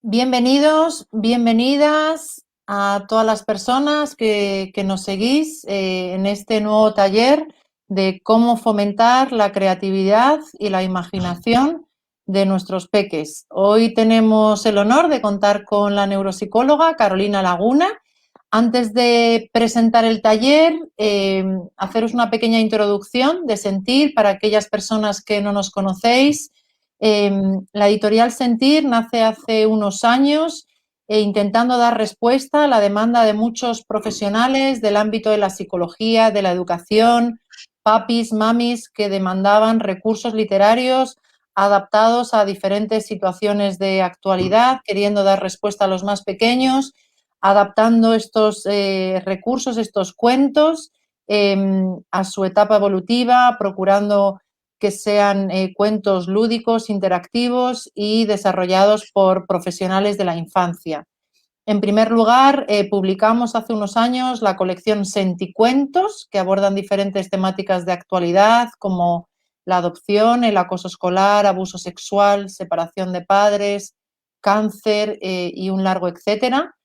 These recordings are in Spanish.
Bienvenidos, bienvenidas a todas las personas que nos seguís en este nuevo taller de cómo fomentar la creatividad y la imaginación de nuestros peques. Hoy tenemos el honor de contar con la neuropsicóloga Carolina Laguna. Antes de presentar el taller, haceros una pequeña introducción de Sentir para aquellas personas que no nos conocéis. La editorial Sentir nace hace unos años intentando dar respuesta a la demanda de muchos profesionales del ámbito de la psicología, de la educación, papis, mamis que demandaban recursos literarios adaptados a diferentes situaciones de actualidad, queriendo dar respuesta a los más pequeños, adaptando estos recursos, estos cuentos a su etapa evolutiva, procurando que sean cuentos lúdicos, interactivos y desarrollados por profesionales de la infancia. En primer lugar, publicamos hace unos años la colección Senticuentos, que abordan diferentes temáticas de actualidad como la adopción, el acoso escolar, abuso sexual, separación de padres, cáncer y un largo etcétera.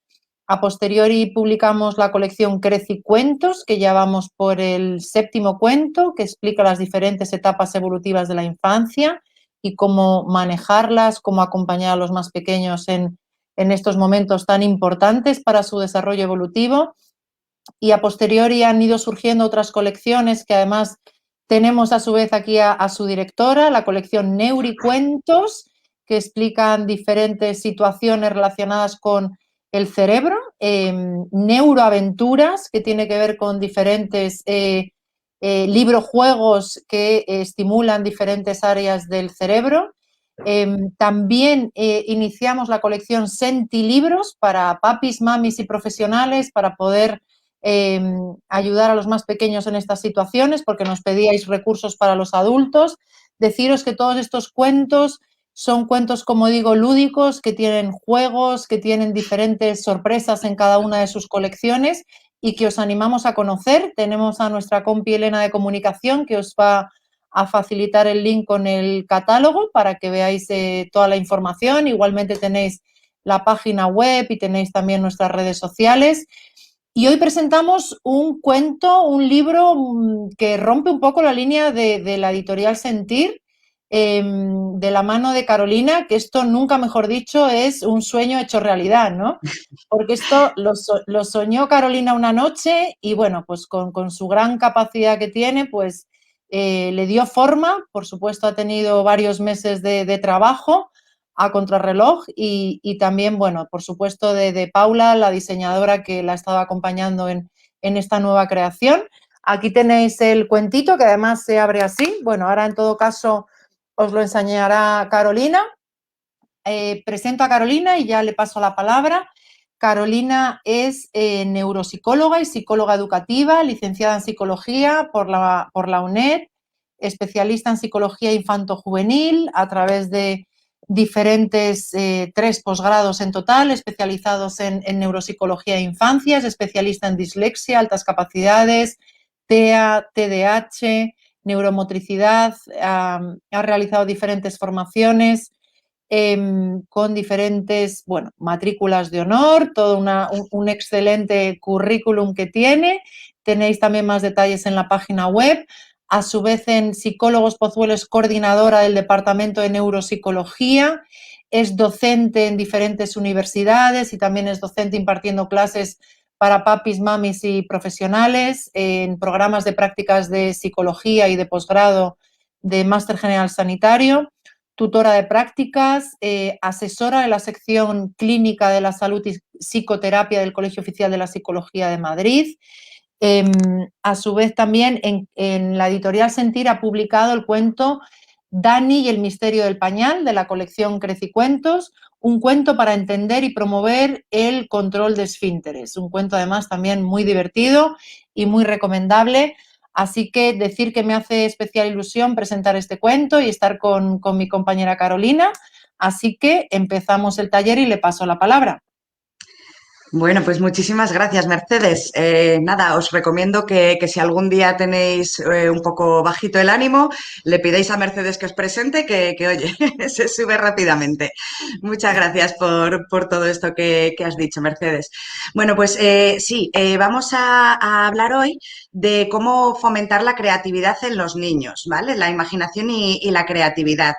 A posteriori publicamos la colección Crecicuentos, que ya vamos por el 7º cuento, que explica las diferentes etapas evolutivas de la infancia y cómo manejarlas, cómo acompañar a los más pequeños en estos momentos tan importantes para su desarrollo evolutivo. Y a posteriori han ido surgiendo otras colecciones que además tenemos a su vez aquí a su directora, la colección Neuricuentos, que explican diferentes situaciones relacionadas con el cerebro, Neuroaventuras, que tiene que ver con diferentes librojuegos que estimulan diferentes áreas del cerebro. También iniciamos la colección Sentilibros para papis, mamis y profesionales para poder ayudar a los más pequeños en estas situaciones, porque nos pedíais recursos para los adultos. Deciros que todos estos cuentos son cuentos, como digo, lúdicos, que tienen juegos, que tienen diferentes sorpresas en cada una de sus colecciones y que os animamos a conocer. Tenemos a nuestra compi Elena de Comunicación, que os va a facilitar el link con el catálogo para que veáis toda la información. Igualmente tenéis la página web y tenéis también nuestras redes sociales. Y hoy presentamos un cuento, un libro que rompe un poco la línea de la editorial Sentir, de la mano de Carolina, que esto nunca mejor dicho es un sueño hecho realidad, ¿no? Porque esto lo soñó Carolina una noche y bueno, pues con su gran capacidad que tiene, pues le dio forma. Por supuesto ha tenido varios meses de trabajo a contrarreloj y también, bueno, por supuesto de Paula, la diseñadora que la estaba acompañando en esta nueva creación. Aquí tenéis el cuentito, que además se abre así. Bueno, ahora en todo caso os lo enseñará Carolina. Presento a Carolina y ya le paso la palabra. Carolina es neuropsicóloga y psicóloga educativa, licenciada en psicología por la UNED, especialista en psicología infanto-juvenil a través de diferentes 3 posgrados en total, especializados en neuropsicología de infancia, es especialista en dislexia, altas capacidades, TEA, TDAH, neuromotricidad, ha realizado diferentes formaciones con diferentes, bueno, matrículas de honor, todo un excelente currículum que tiene. Tenéis también más detalles en la página web. A su vez, en Psicólogos Pozuelo es coordinadora del Departamento de Neuropsicología, es docente en diferentes universidades y también es docente impartiendo clases para papis, mamis y profesionales en programas de prácticas de psicología y de posgrado de Máster General Sanitario, tutora de prácticas, asesora de la sección clínica de la salud y psicoterapia del Colegio Oficial de la Psicología de Madrid. A su vez también en la editorial Sentir ha publicado el cuento Dani y el misterio del pañal de la colección Crecicuentos, un cuento para entender y promover el control de esfínteres, un cuento además también muy divertido y muy recomendable. Así que decir que me hace especial ilusión presentar este cuento y estar con mi compañera Carolina. Así que empezamos el taller y le paso la palabra. Bueno, pues muchísimas gracias, Mercedes. Nada, os recomiendo que si algún día tenéis un poco bajito el ánimo, le pidáis a Mercedes que os presente, oye, se sube rápidamente. Muchas gracias por todo esto que has dicho, Mercedes. Bueno, pues sí, vamos a hablar hoy de cómo fomentar la creatividad en los niños, ¿vale? La imaginación y la creatividad.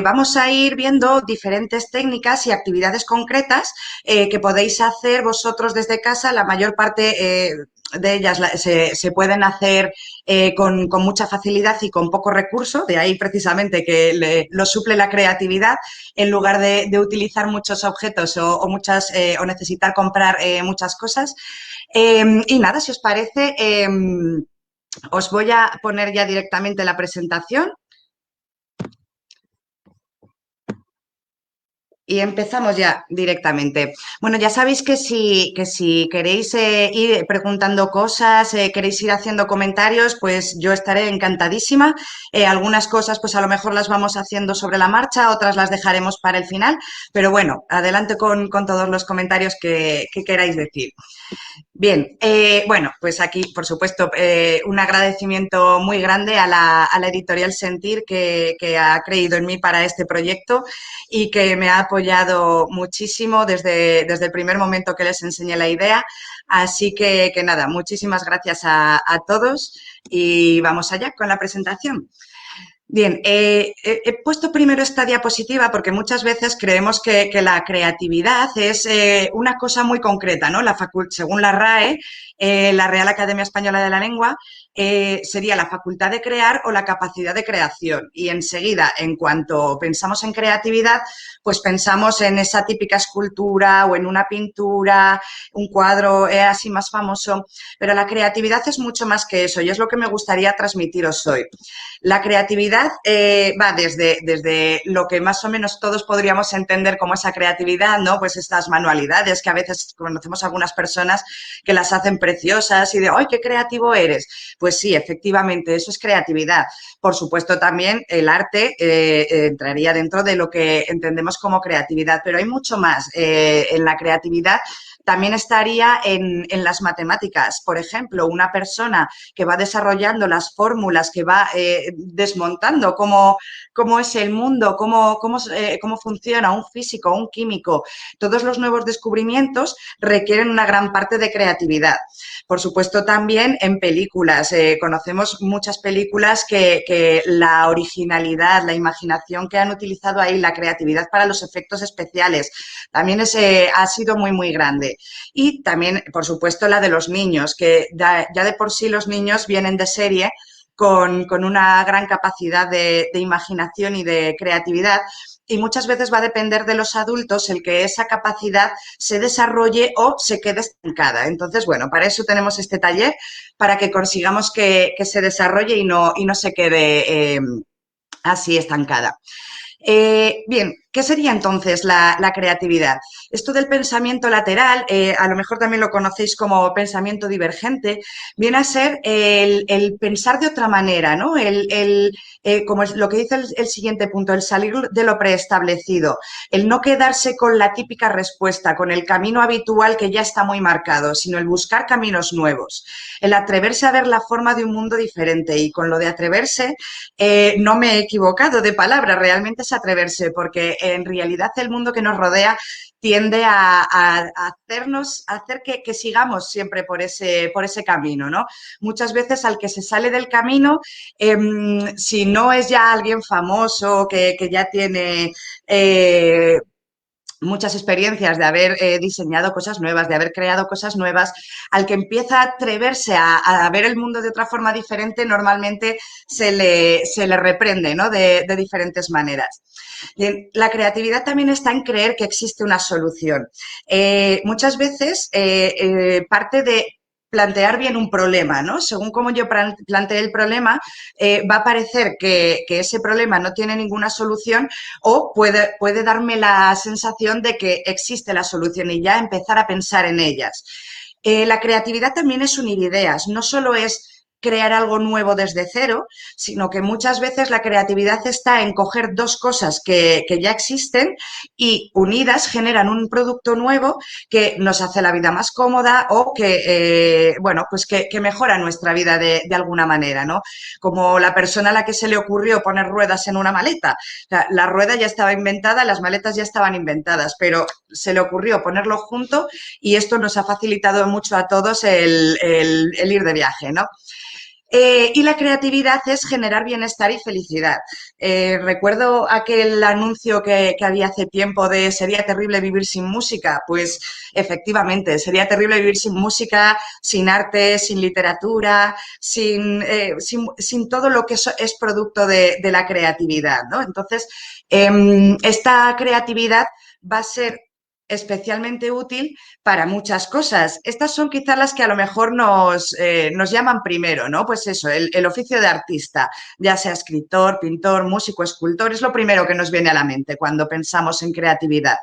Vamos a ir viendo diferentes técnicas y actividades concretas que podéis hacer vosotros desde casa. La mayor parte de ellas se pueden hacer con mucha facilidad y con poco recurso, de ahí precisamente que lo suple la creatividad en lugar de utilizar muchos objetos o necesitar comprar muchas cosas. Y nada, si os parece, os voy a poner ya directamente la presentación. Y empezamos ya directamente. Bueno, ya sabéis que si queréis ir preguntando cosas, queréis ir haciendo comentarios, pues yo estaré encantadísima. Algunas cosas, pues a lo mejor las vamos haciendo sobre la marcha, otras las dejaremos para el final. Pero bueno, adelante con todos los comentarios que queráis decir. Bien, bueno, pues aquí, por supuesto, un agradecimiento muy grande a la editorial Sentir que ha creído en mí para este proyecto y que me ha apoyado muchísimo desde el primer momento que les enseñé la idea. Así que nada, muchísimas gracias a todos y vamos allá con la presentación. Bien, he puesto primero esta diapositiva porque muchas veces creemos que la creatividad es una cosa muy concreta, ¿no? Según la RAE, la Real Academia Española de la Lengua, sería la facultad de crear o la capacidad de creación. Y enseguida, en cuanto pensamos en creatividad, pues pensamos en esa típica escultura o en una pintura, un cuadro así más famoso. Pero la creatividad es mucho más que eso y es lo que me gustaría transmitiros hoy. La creatividad va desde lo que más o menos todos podríamos entender como esa creatividad, ¿no? Pues estas manualidades que a veces conocemos a algunas personas que las hacen preciosas y de, ¡ay, qué creativo eres! Pues sí, efectivamente, eso es creatividad. Por supuesto, también el arte entraría dentro de lo que entendemos como creatividad, pero hay mucho más en la creatividad. También estaría en las matemáticas. Por ejemplo, una persona que va desarrollando las fórmulas, que va desmontando cómo es el mundo, cómo funciona un físico, un químico. Todos los nuevos descubrimientos requieren una gran parte de creatividad. Por supuesto, también en películas. Conocemos muchas películas que la originalidad, la imaginación que han utilizado ahí, la creatividad para los efectos especiales, también ha sido muy, muy grande. Y también, por supuesto, la de los niños, que ya de por sí los niños vienen de serie con una gran capacidad de imaginación y de creatividad. Y muchas veces va a depender de los adultos el que esa capacidad se desarrolle o se quede estancada. Entonces, bueno, para eso tenemos este taller, para que consigamos que se desarrolle y no se quede así estancada. Bien, ¿qué sería entonces la creatividad? Esto del pensamiento lateral, a lo mejor también lo conocéis como pensamiento divergente, viene a ser el pensar de otra manera, ¿no? Como es lo que dice el siguiente punto, el salir de lo preestablecido, el no quedarse con la típica respuesta, con el camino habitual que ya está muy marcado, sino el buscar caminos nuevos, el atreverse a ver la forma de un mundo diferente. Y con lo de atreverse, no me he equivocado de palabra, realmente es atreverse, porque en realidad el mundo que nos rodea tiende a hacer que sigamos siempre por ese camino, ¿no? Muchas veces al que se sale del camino, si no es ya alguien famoso que ya tiene muchas experiencias de haber diseñado cosas nuevas, de haber creado cosas nuevas, al que empieza a atreverse a ver el mundo de otra forma diferente, normalmente se le reprende, ¿no? de diferentes maneras. Bien, la creatividad también está en creer que existe una solución. Muchas veces parte de plantear bien un problema, ¿no? Según como yo planteé el problema, va a parecer que ese problema no tiene ninguna solución o puede darme la sensación de que existe la solución y ya empezar a pensar en ellas. La creatividad también es unir ideas, no solo es crear algo nuevo desde cero, sino que muchas veces la creatividad está en coger dos cosas que ya existen y unidas generan un producto nuevo que nos hace la vida más cómoda o que, bueno, pues que mejora nuestra vida de alguna manera, ¿no? Como la persona a la que se le ocurrió poner ruedas en una maleta. O sea, la rueda ya estaba inventada, las maletas ya estaban inventadas, pero se le ocurrió ponerlo junto y esto nos ha facilitado mucho a todos el ir de viaje, ¿no? Y la creatividad es generar bienestar y felicidad. Recuerdo aquel anuncio que había hace tiempo de sería terrible vivir sin música. Pues efectivamente, sería terrible vivir sin música, sin arte, sin literatura, sin todo lo que es producto de la creatividad, ¿no? Entonces, esta creatividad va a ser especialmente útil para muchas cosas. Estas son quizás las que a lo mejor nos llaman primero, ¿no? Pues eso, el oficio de artista, ya sea escritor, pintor, músico, escultor, es lo primero que nos viene a la mente cuando pensamos en creatividad.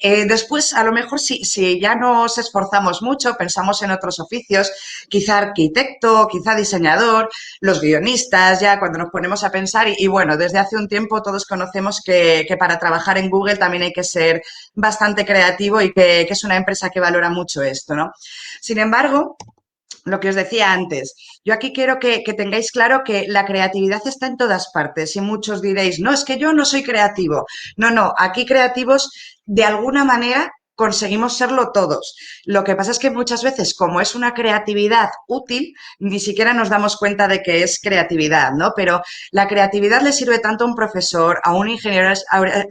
Después, a lo mejor, si ya nos esforzamos mucho, pensamos en otros oficios, quizá arquitecto, quizá diseñador, los guionistas, ya cuando nos ponemos a pensar, y bueno, desde hace un tiempo todos conocemos que para trabajar en Google también hay que ser bastante creativo y que es una empresa que valora mucho esto, ¿no? Sin embargo, lo que os decía antes, yo aquí quiero que tengáis claro que la creatividad está en todas partes y muchos diréis, no, es que yo no soy creativo. No, no, aquí creativos de alguna manera conseguimos serlo todos. Lo que pasa es que muchas veces, como es una creatividad útil, ni siquiera nos damos cuenta de que es creatividad, ¿no? Pero la creatividad le sirve tanto a un profesor, a un ingeniero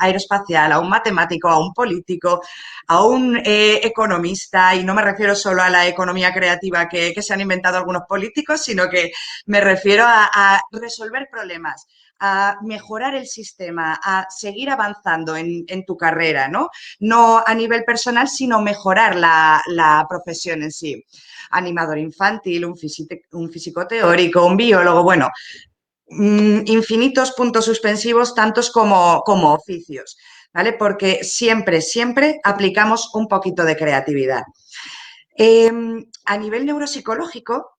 aeroespacial, a un matemático, a un político, a un economista, y no me refiero solo a la economía creativa que se han inventado algunos políticos, sino que me refiero a resolver problemas, a mejorar el sistema, a seguir avanzando en tu carrera, ¿no? No a nivel personal, sino mejorar la profesión en sí. Animador infantil, un físico teórico, un biólogo, bueno, infinitos puntos suspensivos, tantos como oficios, ¿vale? Porque siempre, siempre aplicamos un poquito de creatividad. A nivel neuropsicológico,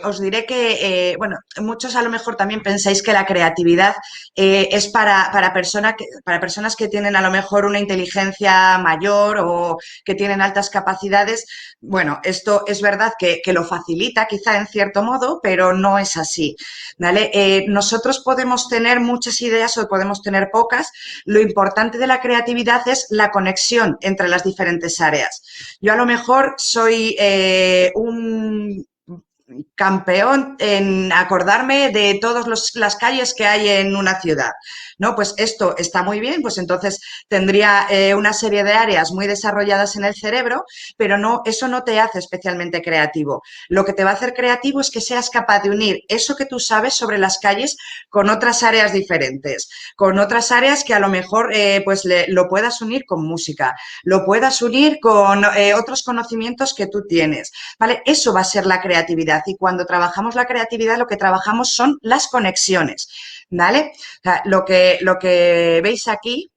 os diré que, bueno, muchos a lo mejor también pensáis que la creatividad es para personas que tienen a lo mejor una inteligencia mayor o que tienen altas capacidades. Bueno, esto es verdad que lo facilita quizá en cierto modo, pero no es así, ¿vale? Nosotros podemos tener muchas ideas o podemos tener pocas. Lo importante de la creatividad es la conexión entre las diferentes áreas. Yo a lo mejor soy un campeón en acordarme de todas las calles que hay en una ciudad, ¿no? Pues esto está muy bien, pues entonces tendría una serie de áreas muy desarrolladas en el cerebro, pero no, eso no te hace especialmente creativo. Lo que te va a hacer creativo es que seas capaz de unir eso que tú sabes sobre las calles con otras áreas diferentes, con otras áreas que a lo mejor pues lo puedas unir con música, lo puedas unir con otros conocimientos que tú tienes, ¿vale? Eso va a ser la creatividad, y cuando trabajamos la creatividad lo que trabajamos son las conexiones, ¿vale? O sea, lo que veis aquí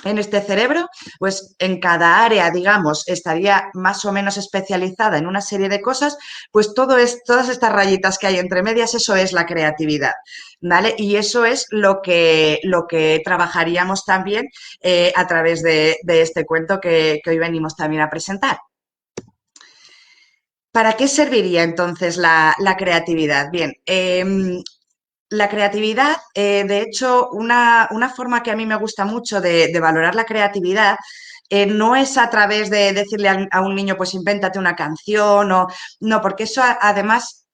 en este cerebro, pues en cada área, digamos, estaría más o menos especializada en una serie de cosas, pues todas estas rayitas que hay entre medias, eso es la creatividad, ¿vale? Y eso es lo que trabajaríamos también a través de este cuento que hoy venimos también a presentar. ¿Para qué serviría entonces la creatividad? Bien, la creatividad, de hecho, una forma que a mí me gusta mucho de valorar la creatividad no es a través de decirle a un niño, pues invéntate una canción, o no, porque eso además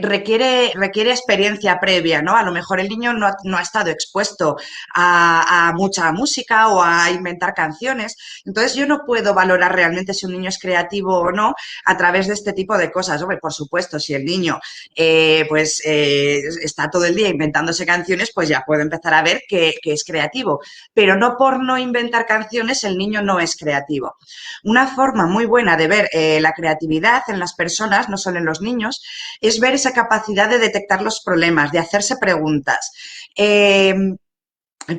requiere experiencia previa, ¿no? A lo mejor el niño no ha estado expuesto a mucha música o a inventar canciones. Entonces, yo no puedo valorar realmente si un niño es creativo o no a través de este tipo de cosas. Hombre, por supuesto, si el niño está todo el día inventándose canciones, pues ya puedo empezar a ver que es creativo. Pero no por no inventar canciones el niño no es creativo. Una forma muy buena de ver la creatividad en las personas, no solo en los niños, es ver esa capacidad de detectar los problemas, de hacerse preguntas.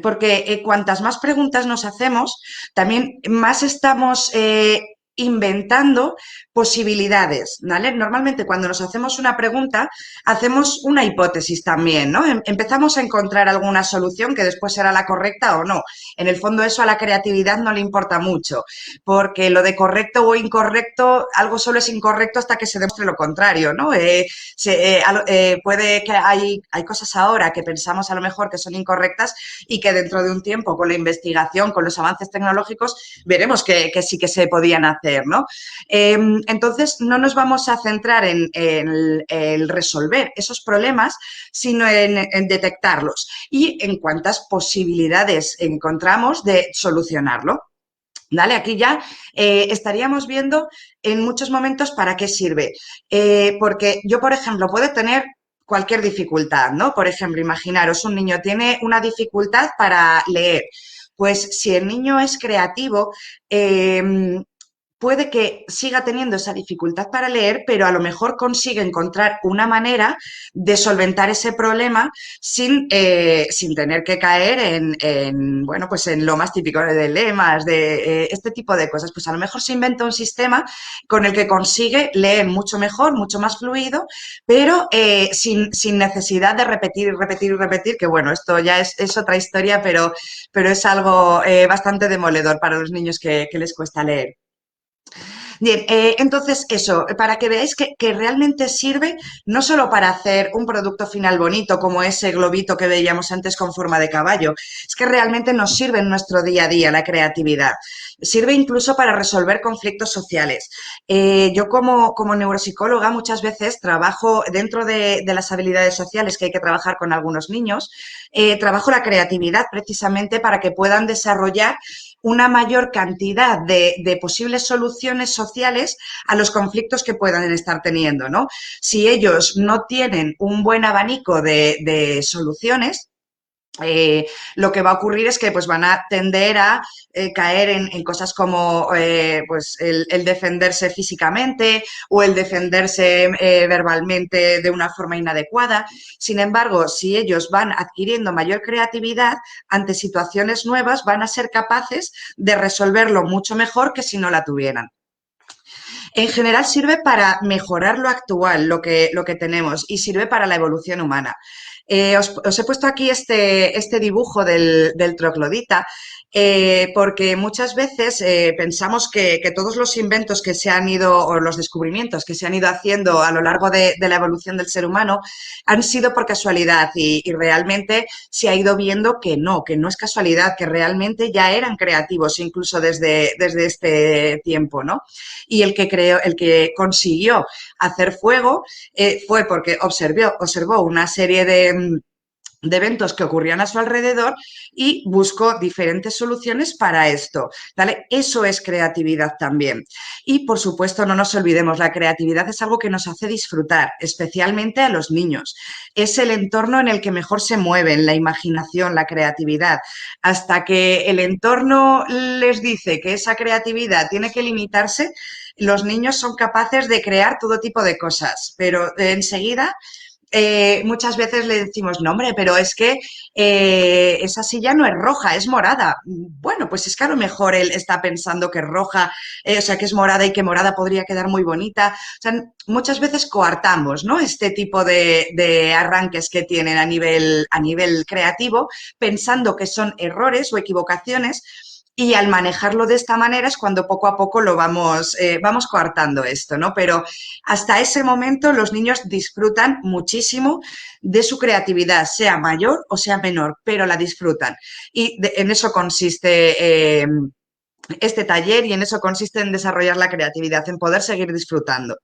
Porque cuantas más preguntas nos hacemos, también más estamos inventando posibilidades, ¿vale? Normalmente cuando nos hacemos una pregunta, hacemos una hipótesis también, ¿no? Empezamos a encontrar alguna solución que después será la correcta o no. En el fondo eso a la creatividad no le importa mucho, porque lo de correcto o incorrecto, algo solo es incorrecto hasta que se demuestre lo contrario, ¿no? Puede que hay cosas ahora que pensamos a lo mejor que son incorrectas y que dentro de un tiempo, con la investigación, con los avances tecnológicos, veremos que sí que se podían hacer, ¿no? Entonces, no nos vamos a centrar en el resolver esos problemas, sino en detectarlos y en cuántas posibilidades encontramos de solucionarlo. ¿Vale? Aquí ya estaríamos viendo en muchos momentos para qué sirve. Porque yo, por ejemplo, puedo tener cualquier dificultad, ¿no? Por ejemplo, imaginaros, un niño tiene una dificultad para leer. Pues si el niño es creativo, puede que siga teniendo esa dificultad para leer, pero a lo mejor consigue encontrar una manera de solventar ese problema sin tener que caer bueno, pues en lo más típico de lemas, de este tipo de cosas. Pues a lo mejor se inventa un sistema con el que consigue leer mucho mejor, mucho más fluido, pero sin necesidad de repetir y repetir y repetir, que bueno, esto ya es otra historia, pero es algo bastante demoledor para los niños que les cuesta leer. Bien, entonces eso, para que veáis que realmente sirve no solo para hacer un producto final bonito como ese globito que veíamos antes con forma de caballo, es que realmente nos sirve en nuestro día a día la creatividad. Sirve incluso para resolver conflictos sociales. Yo como neuropsicóloga muchas veces trabajo dentro de las habilidades sociales que hay que trabajar con algunos niños, trabajo la creatividad precisamente para que puedan desarrollar una mayor cantidad de posibles soluciones sociales a los conflictos que puedan estar teniendo, ¿no? Si ellos no tienen un buen abanico de soluciones, lo que va a ocurrir es que pues, van a tender a caer en cosas como pues el defenderse físicamente o el defenderse verbalmente de una forma inadecuada. Sin embargo, si ellos van adquiriendo mayor creatividad ante situaciones nuevas, van a ser capaces de resolverlo mucho mejor que si no la tuvieran. En general sirve para mejorar lo actual, lo que tenemos, y sirve para la evolución humana. Os he puesto aquí este dibujo del troglodita porque muchas veces pensamos que todos los inventos que se han ido, o los descubrimientos que se han ido haciendo a lo largo de la evolución del ser humano han sido por casualidad y realmente se ha ido viendo que no es casualidad, que realmente ya eran creativos incluso desde este tiempo, ¿no? Y el que consiguió hacer fuego fue porque observó una serie de eventos que ocurrían a su alrededor y buscó diferentes soluciones para esto, ¿vale? Eso es creatividad también. Y, por supuesto, no nos olvidemos, la creatividad es algo que nos hace disfrutar, especialmente a los niños. Es el entorno en el que mejor se mueven, la imaginación, la creatividad. Hasta que el entorno les dice que esa creatividad tiene que limitarse, los niños son capaces de crear todo tipo de cosas, pero enseguida muchas veces le decimos, no, hombre, pero es que esa silla no es roja, es morada. Bueno, pues es que a lo mejor él está pensando que es roja, o sea, que es morada y que morada podría quedar muy bonita. O sea, muchas veces coartamos, ¿no? Este tipo de arranques que tienen a nivel creativo, pensando que son errores o equivocaciones. Y al manejarlo de esta manera es cuando poco a poco lo vamos coartando esto, ¿no? Pero hasta ese momento los niños disfrutan muchísimo de su creatividad, sea mayor o sea menor, pero la disfrutan. Y en eso consiste este taller y en eso consiste en desarrollar la creatividad, en poder seguir disfrutando.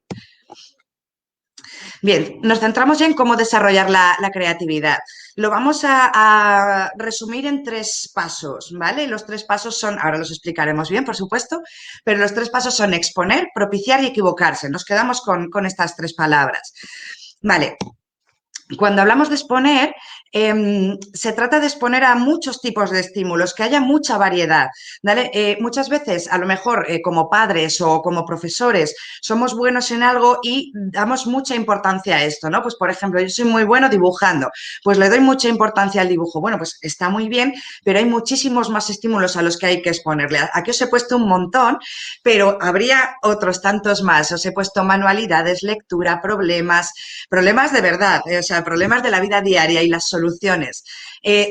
Bien, nos centramos ya en cómo desarrollar la creatividad. Lo vamos a resumir en 3 pasos, ¿vale? Los 3 pasos son, ahora los explicaremos bien, por supuesto, pero los 3 pasos son exponer, propiciar y equivocarse. Nos quedamos con estas 3 palabras. Vale. Cuando hablamos de exponer, Se trata de exponer a muchos tipos de estímulos, que haya mucha variedad, ¿vale? Muchas veces, a lo mejor, como padres o como profesores, somos buenos en algo y damos mucha importancia a esto, ¿no? Pues, por ejemplo, yo soy muy bueno dibujando, pues le doy mucha importancia al dibujo. Bueno, pues está muy bien, pero hay muchísimos más estímulos a los que hay que exponerle. Aquí os he puesto un montón, pero habría otros tantos más. Os he puesto manualidades, lectura, problemas de verdad, o sea, problemas de la vida diaria y las soluciones.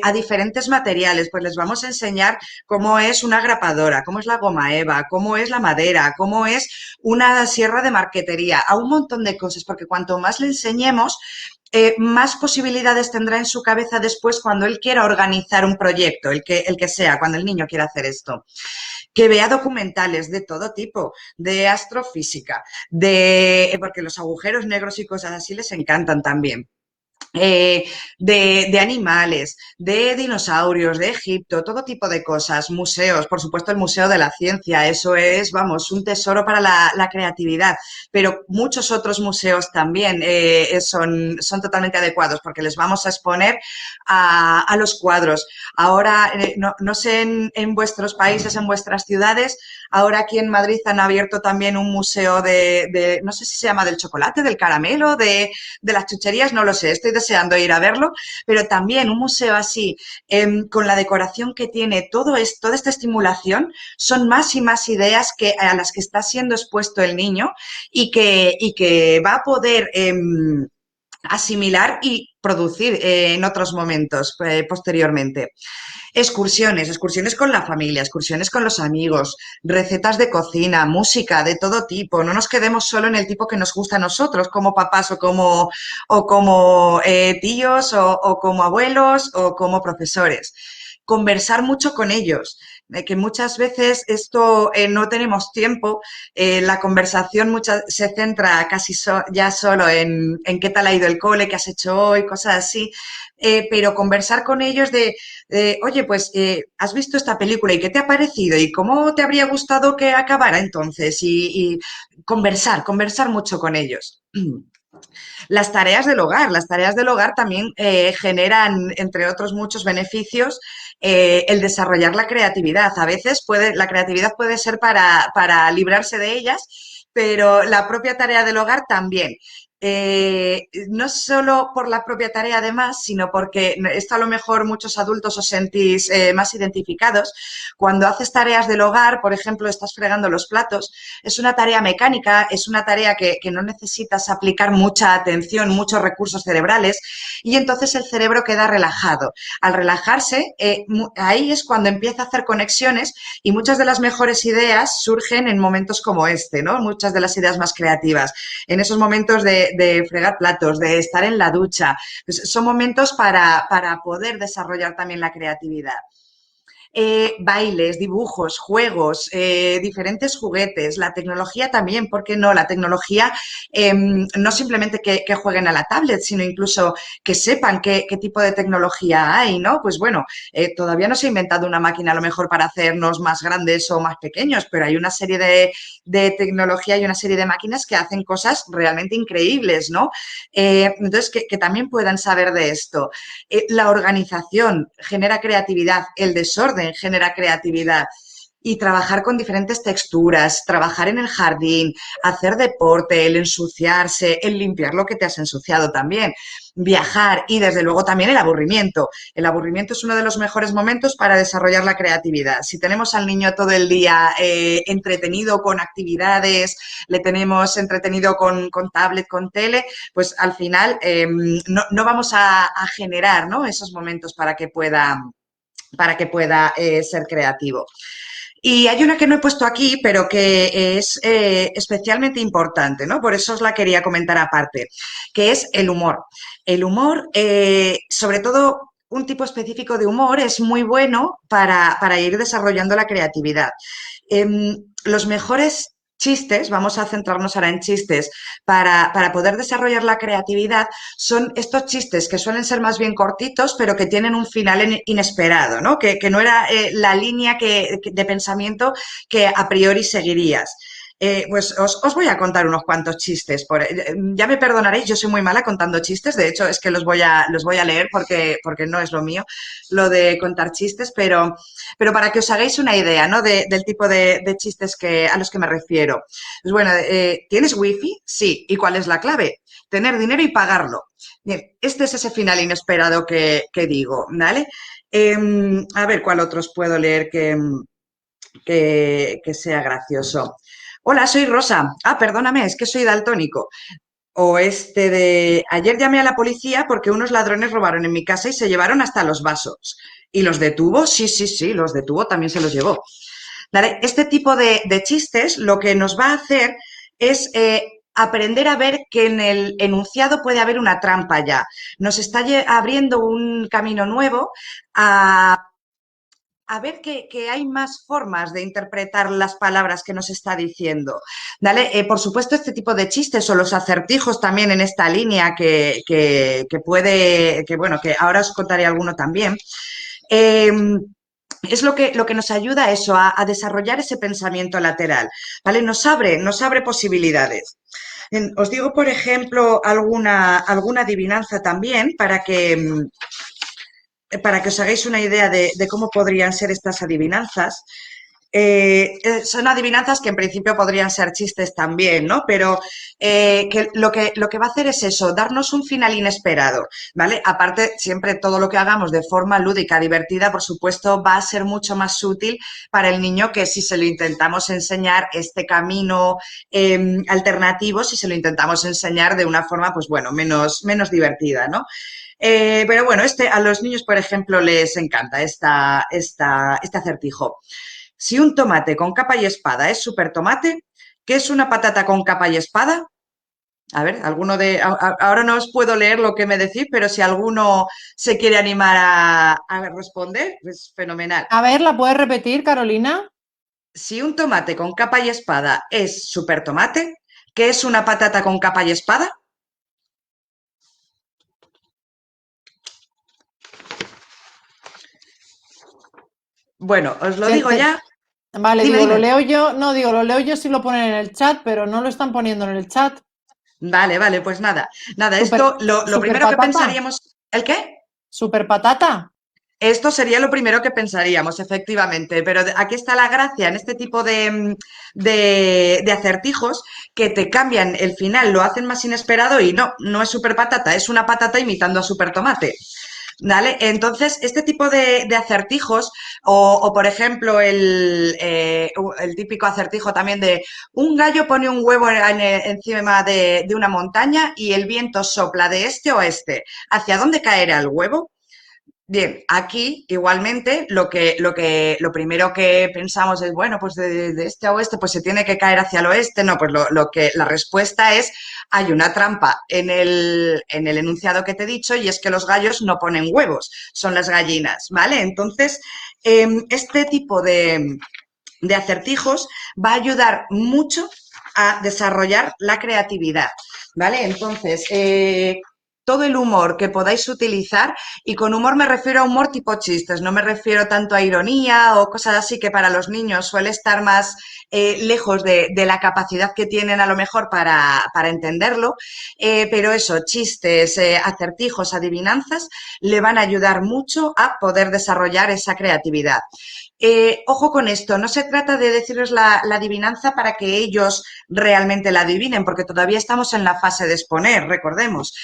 A diferentes materiales, pues les vamos a enseñar cómo es una grapadora, cómo es la goma eva, cómo es la madera, cómo es una sierra de marquetería, a un montón de cosas, porque cuanto más le enseñemos, más posibilidades tendrá en su cabeza después cuando él quiera organizar un proyecto, el que sea, cuando el niño quiera hacer esto. Que vea documentales de todo tipo, de astrofísica, porque los agujeros negros y cosas así les encantan también. De animales, de dinosaurios, de Egipto, todo tipo de cosas, museos, por supuesto el Museo de la Ciencia, eso es, vamos, un tesoro para la creatividad, pero muchos otros museos también son totalmente adecuados porque les vamos a exponer a los cuadros. Ahora, no sé en vuestros países, en vuestras ciudades, ahora aquí en Madrid han abierto también un museo no sé si se llama del chocolate, del caramelo, de las chucherías, no lo sé, estoy deseando ir a verlo, pero también un museo así, con la decoración que tiene, toda esta estimulación, son más y más ideas a las que está siendo expuesto el niño y que va a poder asimilar y producir en otros momentos posteriormente. Excursiones con la familia, excursiones con los amigos, recetas de cocina, música de todo tipo. No nos quedemos solo en el tipo que nos gusta a nosotros, como papás o como tíos o como abuelos o como profesores. Conversar mucho con ellos, que muchas veces esto no tenemos tiempo, la conversación se centra casi ya solo en qué tal ha ido el cole, qué has hecho hoy, cosas así, pero conversar con ellos oye, pues, ¿has visto esta película y qué te ha parecido? ¿Y cómo te habría gustado que acabara entonces? Y conversar mucho con ellos. Las tareas del hogar también generan, entre otros muchos beneficios, el desarrollar la creatividad. A veces la creatividad puede ser para librarse de ellas, pero la propia tarea del hogar también. No solo por la propia tarea además, sino porque esto a lo mejor muchos adultos os sentís más identificados. Cuando haces tareas del hogar, por ejemplo, estás fregando los platos, es una tarea mecánica, es una tarea que no necesitas aplicar mucha atención, muchos recursos cerebrales y entonces el cerebro queda relajado. Al relajarse, ahí es cuando empieza a hacer conexiones y muchas de las mejores ideas surgen en momentos como este, ¿no? Muchas de las ideas más creativas. En esos momentos de fregar platos, de estar en la ducha, pues son momentos para poder desarrollar también la creatividad. Bailes, dibujos, juegos, diferentes juguetes, la tecnología también, ¿por qué no? La tecnología no simplemente que jueguen a la tablet, sino incluso que sepan qué tipo de tecnología hay, ¿no? Pues bueno, todavía no se ha inventado una máquina a lo mejor para hacernos más grandes o más pequeños, pero hay una serie de tecnología y una serie de máquinas que hacen cosas realmente increíbles, ¿no? Entonces, que también puedan saber de esto. La organización genera creatividad, el desorden genera creatividad. Y trabajar con diferentes texturas, trabajar en el jardín, hacer deporte, el ensuciarse, el limpiar lo que te has ensuciado también, viajar y desde luego también el aburrimiento. El aburrimiento es uno de los mejores momentos para desarrollar la creatividad. Si tenemos al niño todo el día entretenido con actividades, le tenemos entretenido con tablet, con tele, pues al final no vamos a generar, ¿no?, esos momentos para que pueda ser creativo. Y hay una que no he puesto aquí, pero que es especialmente importante, ¿no? Por eso os la quería comentar aparte, que es el humor. El humor, sobre todo un tipo específico de humor, es muy bueno para ir desarrollando la creatividad. Los mejores chistes, vamos a centrarnos ahora en chistes, para poder desarrollar la creatividad, son estos chistes que suelen ser más bien cortitos, pero que tienen un final inesperado, ¿no? Que no era la línea de pensamiento que a priori seguirías. Pues os voy a contar unos cuantos chistes. Ya me perdonaréis, yo soy muy mala contando chistes. De hecho, es que los voy a leer porque no es lo mío, lo de contar chistes, pero para que os hagáis una idea, ¿no? Del tipo de chistes a los que me refiero. Pues bueno, ¿tienes wifi? Sí. ¿Y cuál es la clave? Tener dinero y pagarlo. Bien, este es ese final inesperado que digo, ¿vale? A ver, ¿cuál otros puedo leer que sea gracioso? Hola, soy Rosa. Ah, perdóname, es que soy daltónico. O este de, ayer llamé a la policía porque unos ladrones robaron en mi casa y se llevaron hasta los vasos. ¿Y los detuvo? Sí, sí, sí, los detuvo, también se los llevó. ¿Vale? Este tipo de chistes lo que nos va a hacer es aprender a ver que en el enunciado puede haber una trampa ya. Nos está abriendo un camino nuevo a ver que hay más formas de interpretar las palabras que nos está diciendo. ¿Vale? Por supuesto, este tipo de chistes o los acertijos también en esta línea bueno, que ahora os contaré alguno también. Eh, es lo que nos ayuda a eso, a desarrollar ese pensamiento lateral, ¿vale? Nos abre posibilidades. Os digo, por ejemplo, alguna adivinanza también para que os hagáis una idea de cómo podrían ser estas adivinanzas. Son adivinanzas que en principio podrían ser chistes también, ¿no? Pero que lo que va a hacer es eso, darnos un final inesperado, ¿vale? Aparte, siempre todo lo que hagamos de forma lúdica, divertida, por supuesto, va a ser mucho más útil para el niño que si se lo intentamos enseñar este camino alternativo, si se lo intentamos enseñar de una forma, pues bueno, menos divertida, ¿no? Pero bueno, a los niños, por ejemplo, les encanta este acertijo. Si un tomate con capa y espada es súper tomate, ¿qué es una patata con capa y espada? A ver, ahora no os puedo leer lo que me decís, pero si alguno se quiere animar a responder, pues fenomenal. A ver, ¿la puedes repetir, Carolina? Si un tomate con capa y espada es súper tomate, ¿qué es una patata con capa y espada? Bueno, os lo digo ya. Vale, Dime, digo, lo dime. leo yo, no, digo, lo leo yo si lo ponen en el chat, pero no lo están poniendo en el chat. Vale, vale, pues nada. Nada, Super, esto, lo super primero que patata, pensaríamos. ¿El qué? super patata. Esto sería lo primero que pensaríamos, efectivamente, pero aquí está la gracia en este tipo de acertijos que te cambian el final, lo hacen más inesperado y no es super patata, es una patata imitando a super tomate. ¿Vale? Entonces, este tipo de acertijos, por ejemplo, el típico acertijo también de un gallo pone un huevo encima de una montaña y el viento sopla de este a oeste. ¿Hacia dónde caerá el huevo? Bien, aquí igualmente lo primero que pensamos es, bueno, pues de este a oeste, pues se tiene que caer hacia el oeste. No, pues la respuesta es, hay una trampa en el enunciado que te he dicho y es que los gallos no ponen huevos, son las gallinas, ¿vale? Entonces, este tipo de acertijos va a ayudar mucho a desarrollar la creatividad, ¿vale? Entonces, todo el humor que podáis utilizar, y con humor me refiero a humor tipo chistes, no me refiero tanto a ironía o cosas así que para los niños suele estar más lejos de la capacidad que tienen a lo mejor para entenderlo, pero eso, chistes, acertijos, adivinanzas, le van a ayudar mucho a poder desarrollar esa creatividad. Ojo con esto, no se trata de decirles la adivinanza para que ellos realmente la adivinen, porque todavía estamos en la fase de exponer, recordemos.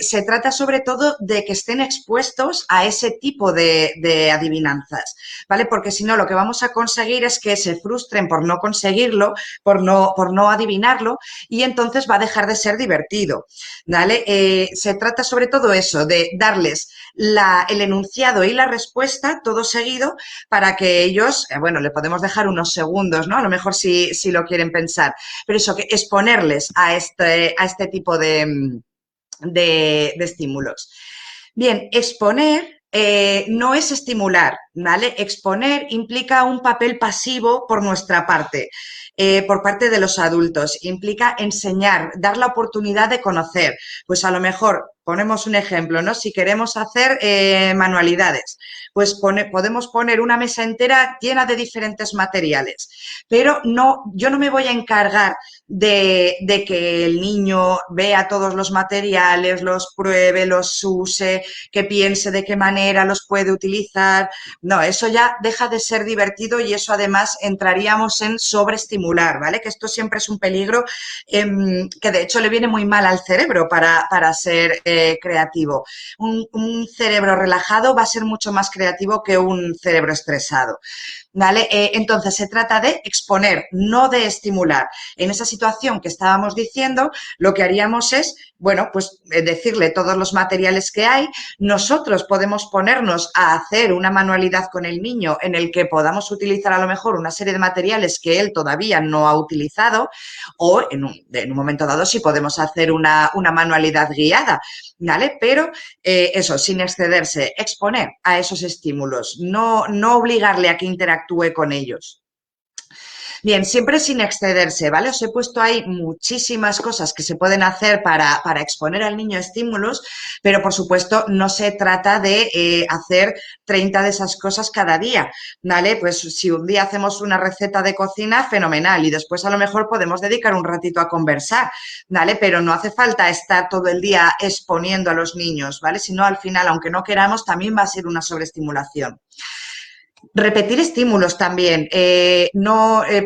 Se trata sobre todo de que estén expuestos a ese tipo de adivinanzas, ¿vale? Porque si no, lo que vamos a conseguir es que se frustren por no conseguirlo, por no adivinarlo, y entonces va a dejar de ser divertido, ¿vale? Se trata sobre todo eso, de darles el enunciado y la respuesta todo seguido para que ellos, bueno, le podemos dejar unos segundos, ¿no? A lo mejor si lo quieren pensar, pero eso, que exponerles a este tipo de estímulos. Bien, exponer no es estimular, ¿vale? Exponer implica un papel pasivo por nuestra parte. Por parte de los adultos, implica enseñar, dar la oportunidad de conocer. Pues a lo mejor, ponemos un ejemplo, ¿no? Si queremos hacer manualidades, pues podemos poner una mesa entera llena de diferentes materiales, pero no, yo no me voy a encargar de que el niño vea todos los materiales, los pruebe, los use, que piense de qué manera los puede utilizar. No, eso ya deja de ser divertido y eso además entraríamos en sobreestimular, ¿vale? Que esto siempre es un peligro que de hecho le viene muy mal al cerebro para ser creativo. Un cerebro relajado va a ser mucho más creativo que un cerebro estresado. ¿Vale? Entonces, se trata de exponer, no de estimular. En esa situación que estábamos diciendo, lo que haríamos es, bueno, pues decirle todos los materiales que hay. Nosotros podemos ponernos a hacer una manualidad con el niño en el que podamos utilizar a lo mejor una serie de materiales que él todavía no ha utilizado o en un momento dado sí podemos hacer una manualidad guiada, ¿vale? Pero eso, sin excederse, exponer a esos estímulos, no obligarle a que interactúe con ellos. Bien, siempre sin excederse, ¿vale? Os he puesto ahí muchísimas cosas que se pueden hacer para exponer al niño a estímulos, pero por supuesto no se trata de hacer 30 de esas cosas cada día, ¿vale? Pues si un día hacemos una receta de cocina, fenomenal, y después a lo mejor podemos dedicar un ratito a conversar, ¿vale? Pero no hace falta estar todo el día exponiendo a los niños, ¿vale? Si no, al final, aunque no queramos, también va a ser una sobreestimulación. Repetir estímulos también.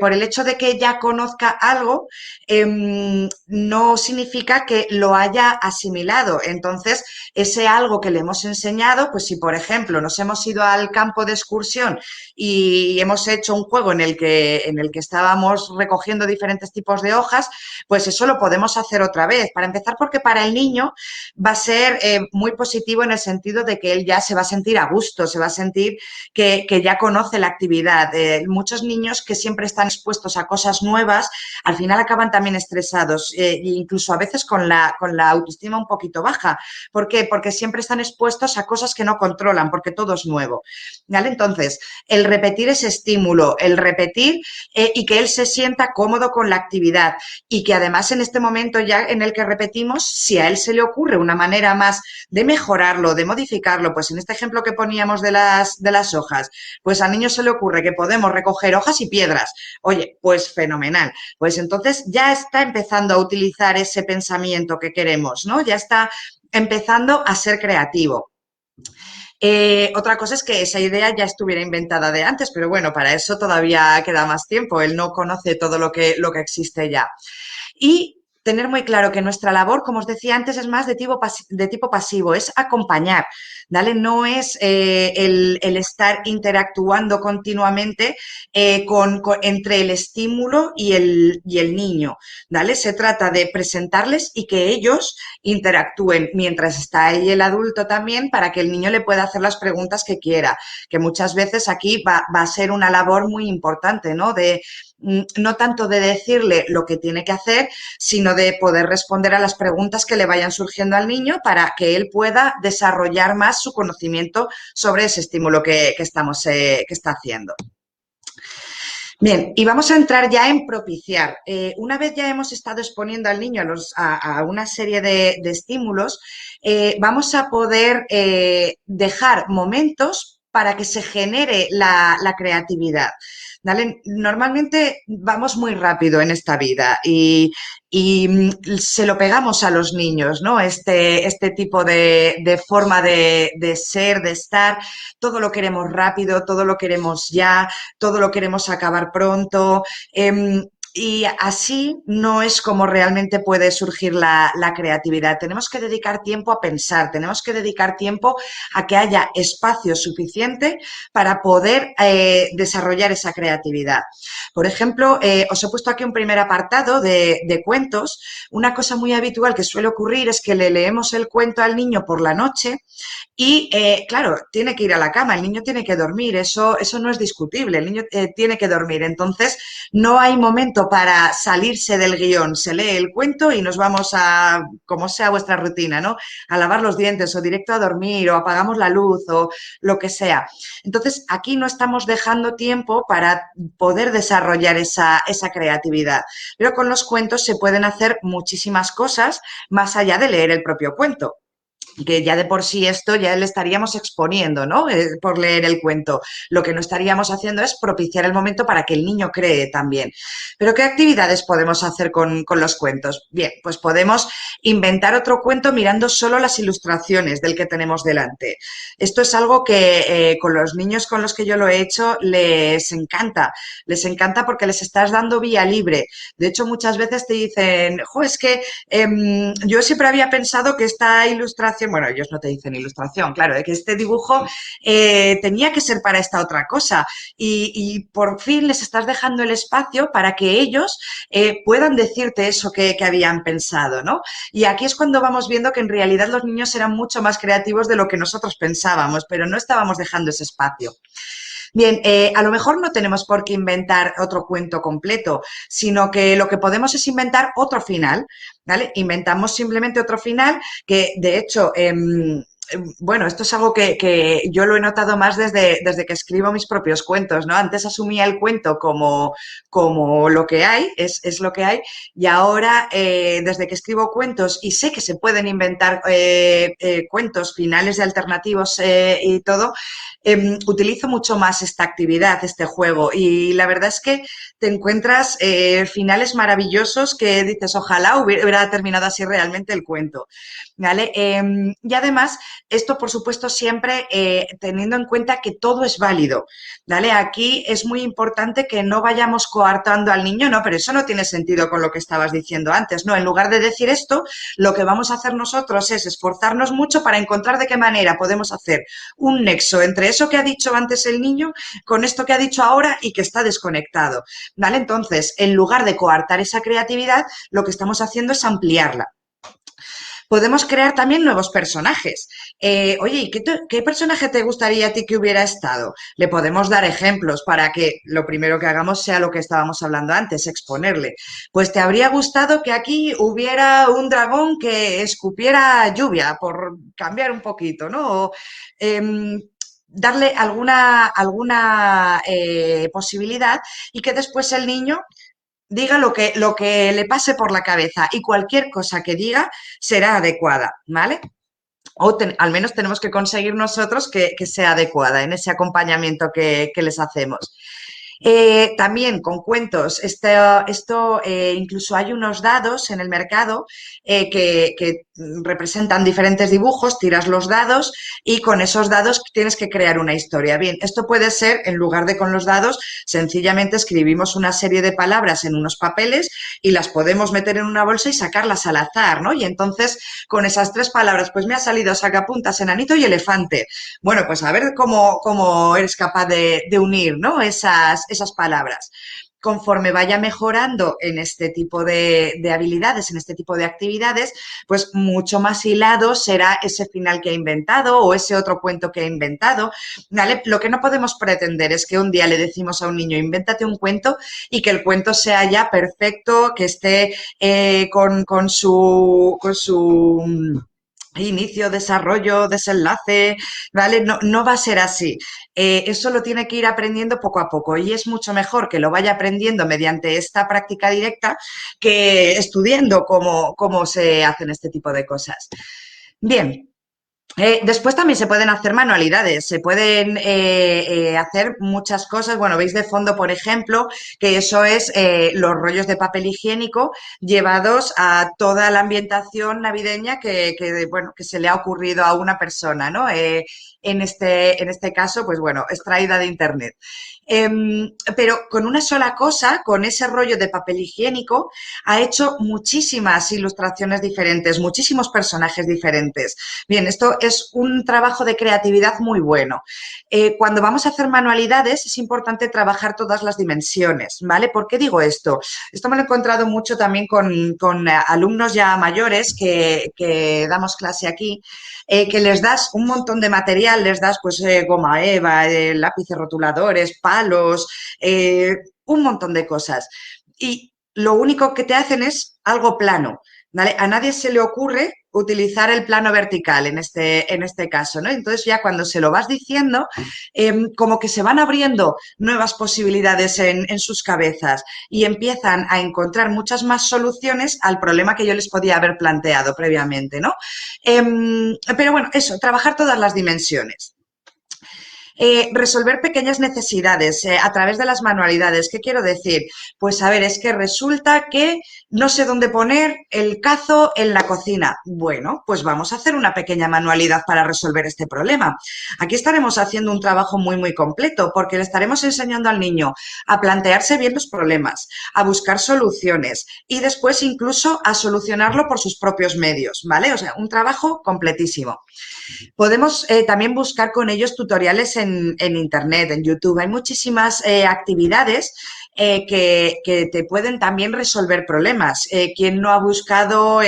Por el hecho de que ya conozca algo, no significa que lo haya asimilado. Entonces, ese algo que le hemos enseñado, pues si, por ejemplo, nos hemos ido al campo de excursión y hemos hecho un juego en el que estábamos recogiendo diferentes tipos de hojas, pues eso lo podemos hacer otra vez. Para empezar, porque para el niño va a ser muy positivo en el sentido de que él ya se va a sentir a gusto, se va a sentir que ya conoce la actividad. Muchos niños que siempre están expuestos a cosas nuevas, al final acaban también estresados, incluso a veces con la autoestima un poquito baja. ¿Por qué? Porque siempre están expuestos a cosas que no controlan, porque todo es nuevo, ¿vale? Entonces, el repetir ese estímulo, el repetir y que él se sienta cómodo con la actividad y que además en este momento ya en el que repetimos, si a él se le ocurre una manera más de mejorarlo, de modificarlo, pues en este ejemplo que poníamos de las hojas, pues al niño se le ocurre que podemos recoger hojas y piedras. Oye, pues fenomenal. Pues entonces ya está empezando a utilizar ese pensamiento que queremos, ¿no? Ya está empezando a ser creativo. Otra cosa es que esa idea ya estuviera inventada de antes, pero bueno, para eso todavía queda más tiempo. Él no conoce todo lo que existe ya. Y tener muy claro que nuestra labor, como os decía antes, es más de tipo pasivo, es acompañar, ¿vale? No es el estar interactuando continuamente entre el estímulo y el niño, ¿vale? Se trata de presentarles y que ellos interactúen mientras está ahí el adulto también para que el niño le pueda hacer las preguntas que quiera, que muchas veces aquí va a ser una labor muy importante, ¿no? No tanto de decirle lo que tiene que hacer, sino de poder responder a las preguntas que le vayan surgiendo al niño para que él pueda desarrollar más su conocimiento sobre ese estímulo que está haciendo. Bien, y vamos a entrar ya en propiciar. Una vez ya hemos estado exponiendo al niño a una serie de estímulos, vamos a poder dejar momentos para que se genere la creatividad. ¿Vale? Normalmente vamos muy rápido en esta vida y se lo pegamos a los niños, ¿no? Este tipo de forma de ser, de estar, todo lo queremos rápido, todo lo queremos ya, todo lo queremos acabar pronto. Y así no es como realmente puede surgir la creatividad. Tenemos que dedicar tiempo a pensar, tenemos que dedicar tiempo a que haya espacio suficiente para poder desarrollar esa creatividad. Por ejemplo, os he puesto aquí un primer apartado de cuentos. Una cosa muy habitual que suele ocurrir es que le leemos el cuento al niño por la noche y, claro, tiene que ir a la cama, el niño tiene que dormir, eso no es discutible, el niño tiene que dormir. Entonces, no hay momento momento para salirse del guión, se lee el cuento y nos vamos a, como sea vuestra rutina, ¿no? A lavar los dientes o directo a dormir o apagamos la luz o lo que sea. Entonces, aquí no estamos dejando tiempo para poder desarrollar esa creatividad. Pero con los cuentos se pueden hacer muchísimas cosas más allá de leer el propio cuento, que ya de por sí esto ya le estaríamos exponiendo, ¿no? Por leer el cuento. Lo que no estaríamos haciendo es propiciar el momento para que el niño cree también. Pero ¿qué actividades podemos hacer con los cuentos? Bien, pues podemos inventar otro cuento mirando solo las ilustraciones del que tenemos delante. Esto es algo que con los niños con los que yo lo he hecho les encanta porque les estás dando vía libre. De hecho, muchas veces te dicen, jo, es que yo siempre había pensado que esta ilustración, bueno, ellos no te dicen ilustración, claro, que este dibujo tenía que ser para esta otra cosa y por fin les estás dejando el espacio para que ellos puedan decirte eso que habían pensado, ¿no? Y aquí es cuando vamos viendo que en realidad los niños eran mucho más creativos de lo que nosotros pensábamos, pero no estábamos dejando ese espacio. Bien, a lo mejor no tenemos por qué inventar otro cuento completo, sino que lo que podemos es inventar otro final, ¿vale? Inventamos simplemente otro final que, de hecho, bueno, esto es algo que yo lo he notado más desde que escribo mis propios cuentos, ¿no? Antes asumía el cuento como lo que hay, es lo que hay, y ahora, desde que escribo cuentos y sé que se pueden inventar cuentos, finales y alternativos y todo, utilizo mucho más esta actividad, este juego, y la verdad es que te encuentras finales maravillosos que dices, ojalá hubiera terminado así realmente el cuento, ¿vale? Y además, esto, por supuesto, siempre teniendo en cuenta que todo es válido, ¿vale? Aquí es muy importante que no vayamos coartando al niño, no, pero eso no tiene sentido con lo que estabas diciendo antes, no, en lugar de decir esto, lo que vamos a hacer nosotros es esforzarnos mucho para encontrar de qué manera podemos hacer un nexo entre eso que ha dicho antes el niño con esto que ha dicho ahora y que está desconectado, ¿vale? Entonces, en lugar de coartar esa creatividad, lo que estamos haciendo es ampliarla. Podemos crear también nuevos personajes. Oye, ¿y qué personaje te gustaría a ti que hubiera estado? Le podemos dar ejemplos para que lo primero que hagamos sea lo que estábamos hablando antes, exponerle. Pues te habría gustado que aquí hubiera un dragón que escupiera lluvia, por cambiar un poquito, ¿no? O, darle alguna posibilidad y que después el niño diga lo que le pase por la cabeza y cualquier cosa que diga será adecuada, ¿vale? O al menos tenemos que conseguir nosotros que sea adecuada en ese acompañamiento que les hacemos. También con cuentos, esto incluso hay unos dados en el mercado que representan diferentes dibujos, tiras los dados y con esos dados tienes que crear una historia. Bien, esto puede ser, en lugar de con los dados, sencillamente escribimos una serie de palabras en unos papeles y las podemos meter en una bolsa y sacarlas al azar, ¿no? Y entonces, con esas 3 palabras, pues me ha salido sacapuntas, enanito y elefante. Bueno, pues a ver cómo eres capaz de unir, ¿no? Esas palabras. Conforme vaya mejorando en este tipo de habilidades, en este tipo de actividades, pues mucho más hilado será ese final que ha inventado o ese otro cuento que ha inventado, ¿vale? Lo que no podemos pretender es que un día le decimos a un niño, invéntate un cuento y que el cuento sea ya perfecto, que esté con su inicio, desarrollo, desenlace, ¿vale? No, no va a ser así. Eso lo tiene que ir aprendiendo poco a poco y es mucho mejor que lo vaya aprendiendo mediante esta práctica directa que estudiando cómo se hacen este tipo de cosas. Bien. Después también se pueden hacer manualidades, se pueden hacer muchas cosas. Bueno, veis de fondo, por ejemplo, que eso es los rollos de papel higiénico llevados a toda la ambientación navideña bueno, que se le ha ocurrido a una persona, ¿no? En este caso, pues bueno, extraída de internet. Pero con una sola cosa, con ese rollo de papel higiénico, ha hecho muchísimas ilustraciones diferentes, muchísimos personajes diferentes. Bien, esto es un trabajo de creatividad muy bueno. Cuando vamos a hacer manualidades es importante trabajar todas las dimensiones, ¿vale? ¿Por qué digo esto? Esto me lo he encontrado mucho también con alumnos ya mayores que damos clase aquí, que les das un montón de material, les das pues goma eva, lápices rotuladores, palos, un montón de cosas. Y lo único que te hacen es algo plano, ¿vale? A nadie se le ocurre utilizar el plano vertical en este caso, ¿no? Entonces ya cuando se lo vas diciendo, como que se van abriendo nuevas posibilidades en sus cabezas y empiezan a encontrar muchas más soluciones al problema que yo les podía haber planteado previamente, ¿no? Pero bueno, eso, trabajar todas las dimensiones. Resolver pequeñas necesidades a través de las manualidades. ¿Qué quiero decir? Pues a ver, es que resulta que no sé dónde poner el cazo en la cocina. Bueno, pues vamos a hacer una pequeña manualidad para resolver este problema. Aquí estaremos haciendo un trabajo muy, muy completo porque le estaremos enseñando al niño a plantearse bien los problemas, a buscar soluciones y después incluso a solucionarlo por sus propios medios, ¿vale? O sea, un trabajo completísimo. Podemos también buscar con ellos tutoriales en Internet, en YouTube. Hay muchísimas actividades que te pueden también resolver problemas. ¿Quién no ha buscado,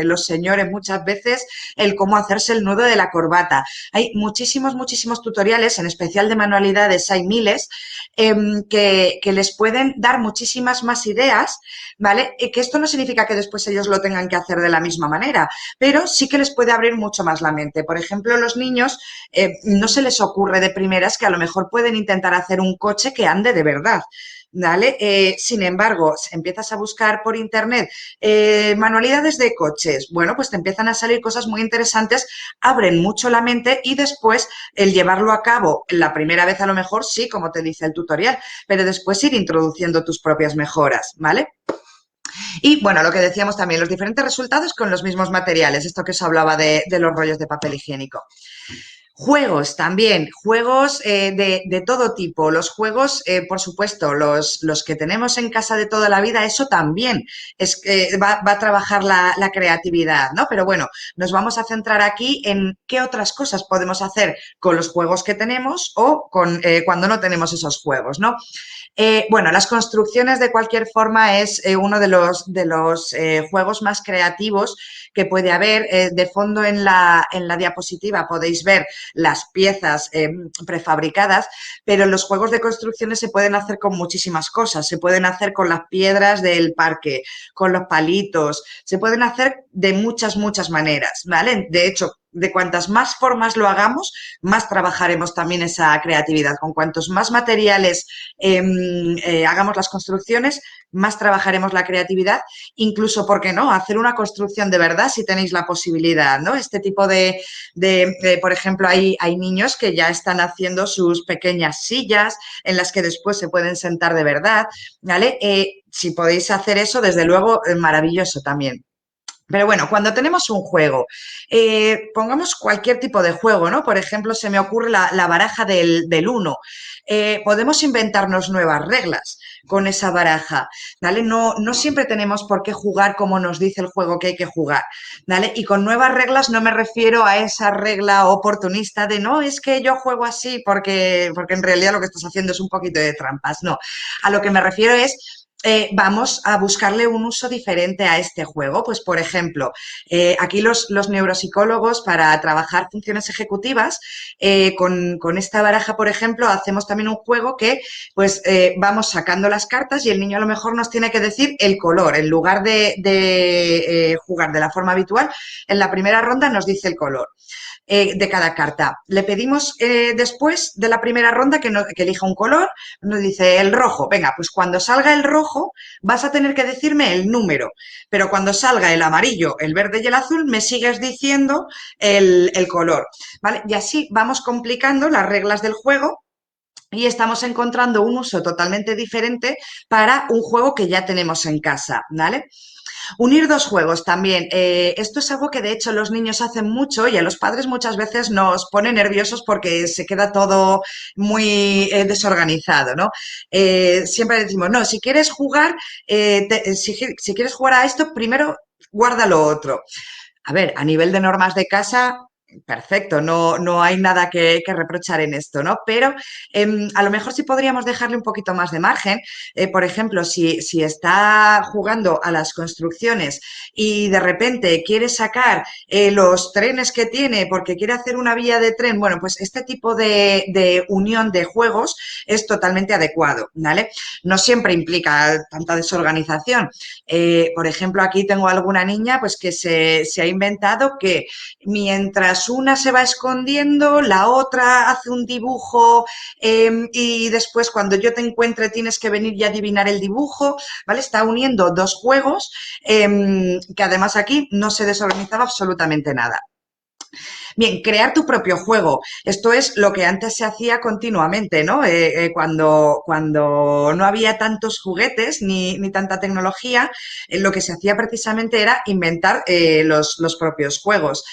los señores muchas veces, el cómo hacerse el nudo de la corbata? Hay muchísimos, muchísimos tutoriales, en especial de manualidades, hay miles, que les pueden dar muchísimas más ideas, ¿vale? Que esto no significa que después ellos lo tengan que hacer de la misma manera, pero sí que les puede abrir mucho más la mente. Por ejemplo, los niños no se les ocurre de primeras que a lo mejor pueden intentar hacer un coche que ande de verdad. ¿Vale? Sin embargo, empiezas a buscar por internet manualidades de coches, bueno, pues te empiezan a salir cosas muy interesantes, abren mucho la mente y después el llevarlo a cabo la primera vez a lo mejor sí, como te dice el tutorial, pero después ir introduciendo tus propias mejoras, ¿vale? Y bueno, lo que decíamos también, los diferentes resultados con los mismos materiales, esto que os hablaba de los rollos de papel higiénico. Juegos también, juegos de todo tipo. Los juegos, por supuesto, los que tenemos en casa de toda la vida, eso también es, va a trabajar la creatividad, ¿no? Pero bueno, nos vamos a centrar aquí en qué otras cosas podemos hacer con los juegos que tenemos o con, cuando no tenemos esos juegos, ¿no? Bueno, las construcciones de cualquier forma es uno de los juegos más creativos que puede haber. De fondo en la diapositiva podéis ver las piezas prefabricadas, pero los juegos de construcciones se pueden hacer con muchísimas cosas. Se pueden hacer con las piedras del parque, con los palitos, se pueden hacer de muchas, muchas maneras, ¿vale? De hecho, de cuantas más formas lo hagamos, más trabajaremos también esa creatividad. Con cuantos más materiales hagamos las construcciones, más trabajaremos la creatividad, incluso, ¿por qué no?, hacer una construcción de verdad si tenéis la posibilidad, ¿no? Este tipo por ejemplo, hay niños que ya están haciendo sus pequeñas sillas en las que después se pueden sentar de verdad, ¿vale? Si podéis hacer eso, desde luego, maravilloso también. Pero bueno, cuando tenemos un juego, pongamos cualquier tipo de juego, ¿no? Por ejemplo, se me ocurre la baraja del uno. Podemos inventarnos nuevas reglas con esa baraja, ¿vale? No siempre tenemos por qué jugar como nos dice el juego que hay que jugar, ¿vale? Y con nuevas reglas no me refiero a esa regla oportunista de no, es que yo juego así porque en realidad lo que estás haciendo es un poquito de trampas, no. A lo que me refiero es vamos a buscarle un uso diferente a este juego. Pues, por ejemplo, aquí los neuropsicólogos para trabajar funciones ejecutivas, con esta baraja, por ejemplo, hacemos también un juego que pues vamos sacando las cartas y el niño a lo mejor nos tiene que decir el color. En lugar de jugar de la forma habitual, en la primera ronda nos dice el color de cada carta. Le pedimos después de la primera ronda que elija un color, nos dice el rojo. Venga, pues cuando salga el rojo vas a tener que decirme el número, pero cuando salga el amarillo, el verde y el azul me sigues diciendo el color, ¿vale? Y así vamos complicando las reglas del juego y estamos encontrando un uso totalmente diferente para un juego que ya tenemos en casa, ¿vale? Unir dos juegos también. Esto es algo que de hecho los niños hacen mucho y a los padres muchas veces nos pone nerviosos porque se queda todo muy desorganizado, ¿no? Siempre decimos, no, si quieres jugar, si quieres jugar a esto, primero guarda lo otro. A ver, a nivel de normas de casa, Perfecto, no hay nada que reprochar en esto, ¿no? Pero a lo mejor sí podríamos dejarle un poquito más de margen. Por ejemplo, si está jugando a las construcciones y de repente quiere sacar los trenes que tiene porque quiere hacer una vía de tren, bueno, pues este tipo de unión de juegos es totalmente adecuado, ¿vale? No siempre implica tanta desorganización. Por ejemplo, aquí tengo alguna niña pues que se ha inventado que mientras una se va escondiendo, la otra hace un dibujo y después cuando yo te encuentre tienes que venir y adivinar el dibujo, ¿vale? Está uniendo dos juegos que además aquí no se desorganizaba absolutamente nada. Bien, crear tu propio juego. Esto es lo que antes se hacía continuamente, ¿no? Cuando no había tantos juguetes ni tanta tecnología, lo que se hacía precisamente era inventar los propios juegos.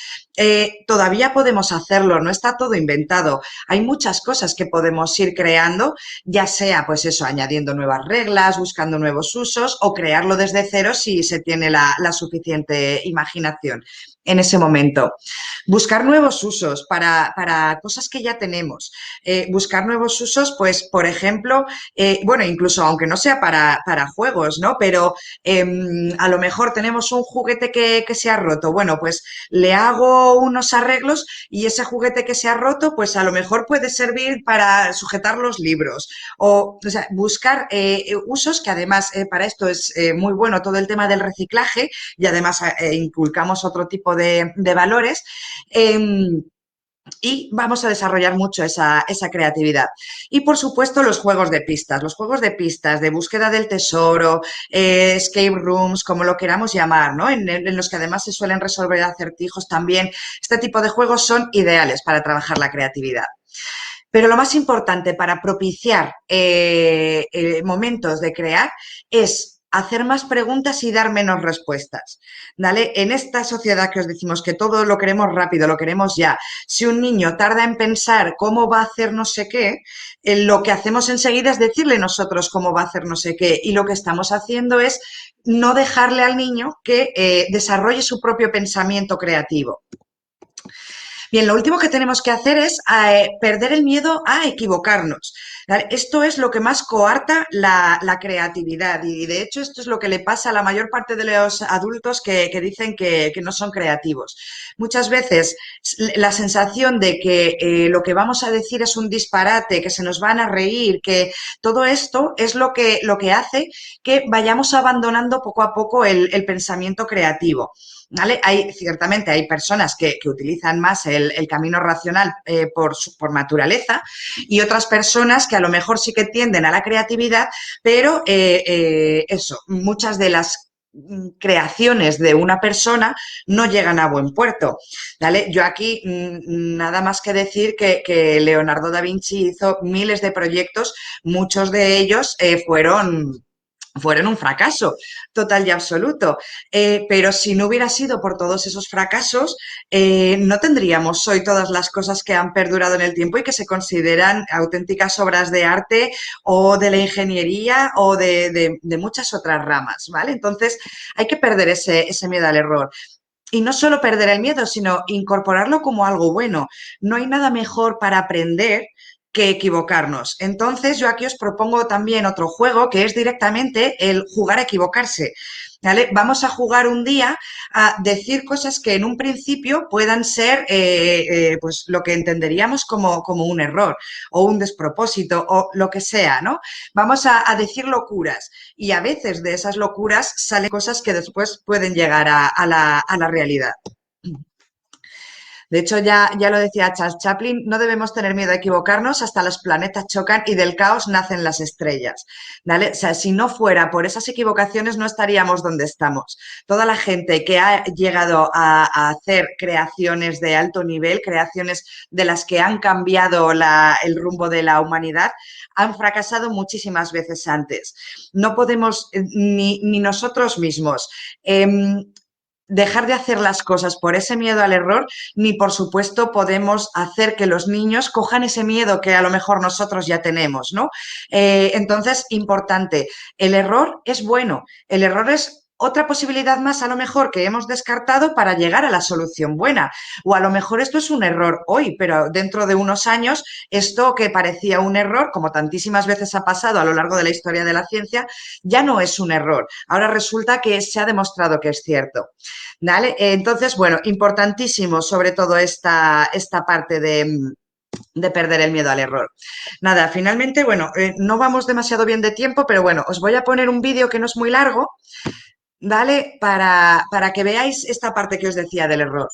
Todavía podemos hacerlo, no está todo inventado. Hay muchas cosas que podemos ir creando, ya sea, pues eso, añadiendo nuevas reglas, buscando nuevos usos o crearlo desde cero si se tiene la suficiente imaginación en ese momento. Buscar nuevos usos para cosas que ya tenemos. Buscar nuevos usos, pues, por ejemplo, bueno, incluso aunque no sea para juegos, ¿no? Pero a lo mejor tenemos un juguete que se ha roto. Bueno, pues le hago unos arreglos y ese juguete que se ha roto, pues a lo mejor puede servir para sujetar los libros. O sea, buscar usos que además para esto es muy bueno todo el tema del reciclaje y además inculcamos otro tipo de valores. Eh, y vamos a desarrollar mucho esa creatividad. Y, por supuesto, los juegos de pistas. Los juegos de pistas, de búsqueda del tesoro, escape rooms, como lo queramos llamar, ¿no? En los que además se suelen resolver acertijos también. Este tipo de juegos son ideales para trabajar la creatividad. Pero lo más importante para propiciar momentos de crear es hacer más preguntas y dar menos respuestas. ¿Vale? En esta sociedad que os decimos que todo lo queremos rápido, lo queremos ya, si un niño tarda en pensar cómo va a hacer no sé qué, lo que hacemos enseguida es decirle nosotros cómo va a hacer no sé qué y lo que estamos haciendo es no dejarle al niño que desarrolle su propio pensamiento creativo. Bien, lo último que tenemos que hacer es perder el miedo a equivocarnos. ¿Vale? Esto es lo que más coarta la creatividad y de hecho esto es lo que le pasa a la mayor parte de los adultos que dicen que no son creativos. Muchas veces la sensación de que lo que vamos a decir es un disparate, que se nos van a reír, que todo esto es lo que hace que vayamos abandonando poco a poco el pensamiento creativo. ¿Vale? Ciertamente hay personas que utilizan más el camino racional por naturaleza y otras personas que a lo mejor sí que tienden a la creatividad, pero eso, muchas de las creaciones de una persona no llegan a buen puerto. ¿Vale? Yo aquí nada más que decir que Leonardo da Vinci hizo miles de proyectos, muchos de ellos fueron un fracaso total y absoluto. Pero si no hubiera sido por todos esos fracasos, no tendríamos hoy todas las cosas que han perdurado en el tiempo y que se consideran auténticas obras de arte o de la ingeniería o de muchas otras ramas, ¿vale? Entonces, hay que perder ese miedo al error. Y no solo perder el miedo, sino incorporarlo como algo bueno. No hay nada mejor para aprender que equivocarnos. Entonces, yo aquí os propongo también otro juego que es directamente el jugar a equivocarse. ¿Vale? Vamos a jugar un día a decir cosas que en un principio puedan ser pues lo que entenderíamos como un error o un despropósito o lo que sea, ¿no? Vamos a decir locuras y a veces de esas locuras salen cosas que después pueden llegar a la realidad. De hecho, ya lo decía Charles Chaplin, no debemos tener miedo a equivocarnos, hasta los planetas chocan y del caos nacen las estrellas. ¿Vale? O sea, si no fuera por esas equivocaciones no estaríamos donde estamos. Toda la gente que ha llegado a hacer creaciones de alto nivel, creaciones de las que han cambiado el rumbo de la humanidad, han fracasado muchísimas veces antes. No podemos, ni nosotros mismos, dejar de hacer las cosas por ese miedo al error, ni por supuesto podemos hacer que los niños cojan ese miedo que a lo mejor nosotros ya tenemos, ¿no? Entonces, importante, el error es bueno, el error es otra posibilidad más a lo mejor que hemos descartado para llegar a la solución buena. O a lo mejor esto es un error hoy, pero dentro de unos años esto que parecía un error, como tantísimas veces ha pasado a lo largo de la historia de la ciencia, ya no es un error. Ahora resulta que se ha demostrado que es cierto. ¿Vale? Entonces, bueno, importantísimo sobre todo esta parte de perder el miedo al error. Nada, finalmente, bueno, no vamos demasiado bien de tiempo, pero bueno, os voy a poner un vídeo que no es muy largo, ¿vale? Para que veáis esta parte que os decía del error.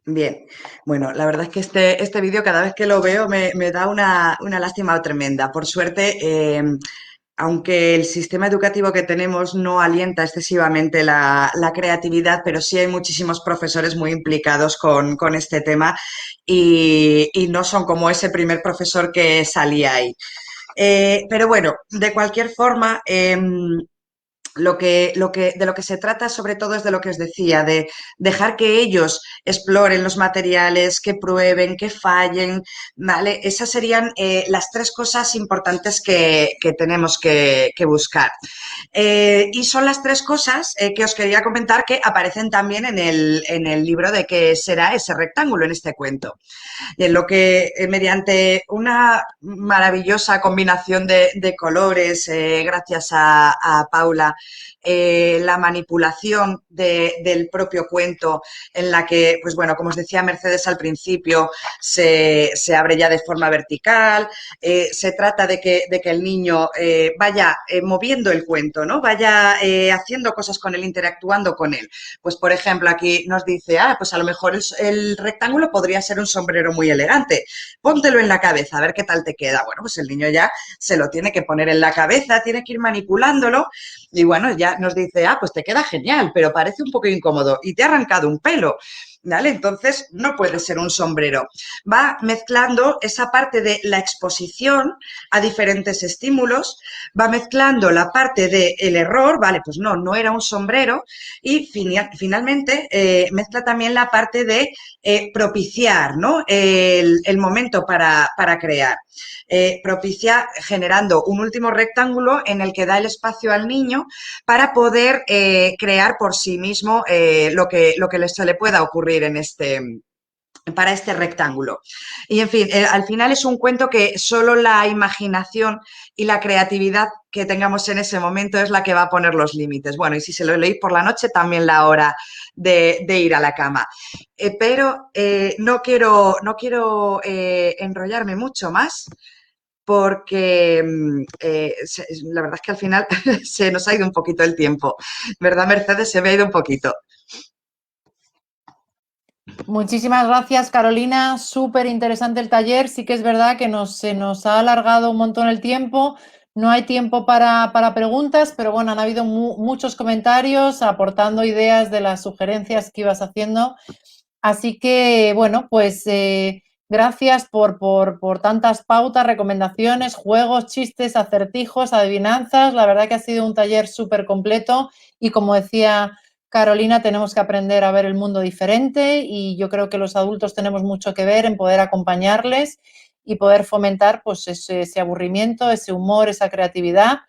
Bien, bueno, la verdad es que este vídeo cada vez que lo veo me da una lástima tremenda. Por suerte, aunque el sistema educativo que tenemos no alienta excesivamente la creatividad, pero sí hay muchísimos profesores muy implicados con este tema y no son como ese primer profesor que salía ahí. Pero bueno, de cualquier forma, de lo que se trata sobre todo es de lo que os decía, de dejar que ellos exploren los materiales, que prueben, que fallen, ¿vale? Esas serían las tres cosas importantes que tenemos que buscar. Y son las tres cosas que os quería comentar que aparecen también en el libro de qué será ese rectángulo en este cuento. Y en lo que mediante una maravillosa combinación de colores, gracias a Paula, la manipulación del propio cuento en la que, pues bueno, como os decía Mercedes al principio, se abre ya de forma vertical, se trata de que el niño vaya moviendo el cuento, ¿no? Vaya haciendo cosas con él, interactuando con él. Pues, por ejemplo, aquí nos dice, pues a lo mejor el rectángulo podría ser un sombrero muy elegante. Póntelo en la cabeza, a ver qué tal te queda. Bueno, pues el niño ya se lo tiene que poner en la cabeza, tiene que ir manipulándolo y bueno, ya nos dice, pues te queda genial, pero parece un poco incómodo y te ha arrancado un pelo. ¿Vale? Entonces, no puede ser un sombrero. Va mezclando esa parte de la exposición a diferentes estímulos, va mezclando la parte del error, vale, pues no era un sombrero, y finalmente mezcla también la parte de propiciar, ¿no? El momento para crear. Propicia generando un último rectángulo en el que da el espacio al niño para poder crear por sí mismo lo que se le pueda ocurrir para este rectángulo. Y, en fin, al final es un cuento que solo la imaginación y la creatividad que tengamos en ese momento es la que va a poner los límites. Bueno, y si se lo leéis por la noche, también la hora de ir a la cama. Pero no quiero enrollarme mucho más porque la verdad es que al final se nos ha ido un poquito el tiempo. ¿Verdad, Mercedes? Se me ha ido un poquito. Muchísimas gracias, Carolina. Súper interesante el taller. Sí que es verdad que se nos ha alargado un montón el tiempo. No hay tiempo para preguntas, pero bueno, han habido muchos comentarios aportando ideas de las sugerencias que ibas haciendo. Así que, bueno, pues gracias por tantas pautas, recomendaciones, juegos, chistes, acertijos, adivinanzas. La verdad que ha sido un taller súper completo y, como decía Carolina, tenemos que aprender a ver el mundo diferente y yo creo que los adultos tenemos mucho que ver en poder acompañarles y poder fomentar pues ese aburrimiento, ese humor, esa creatividad.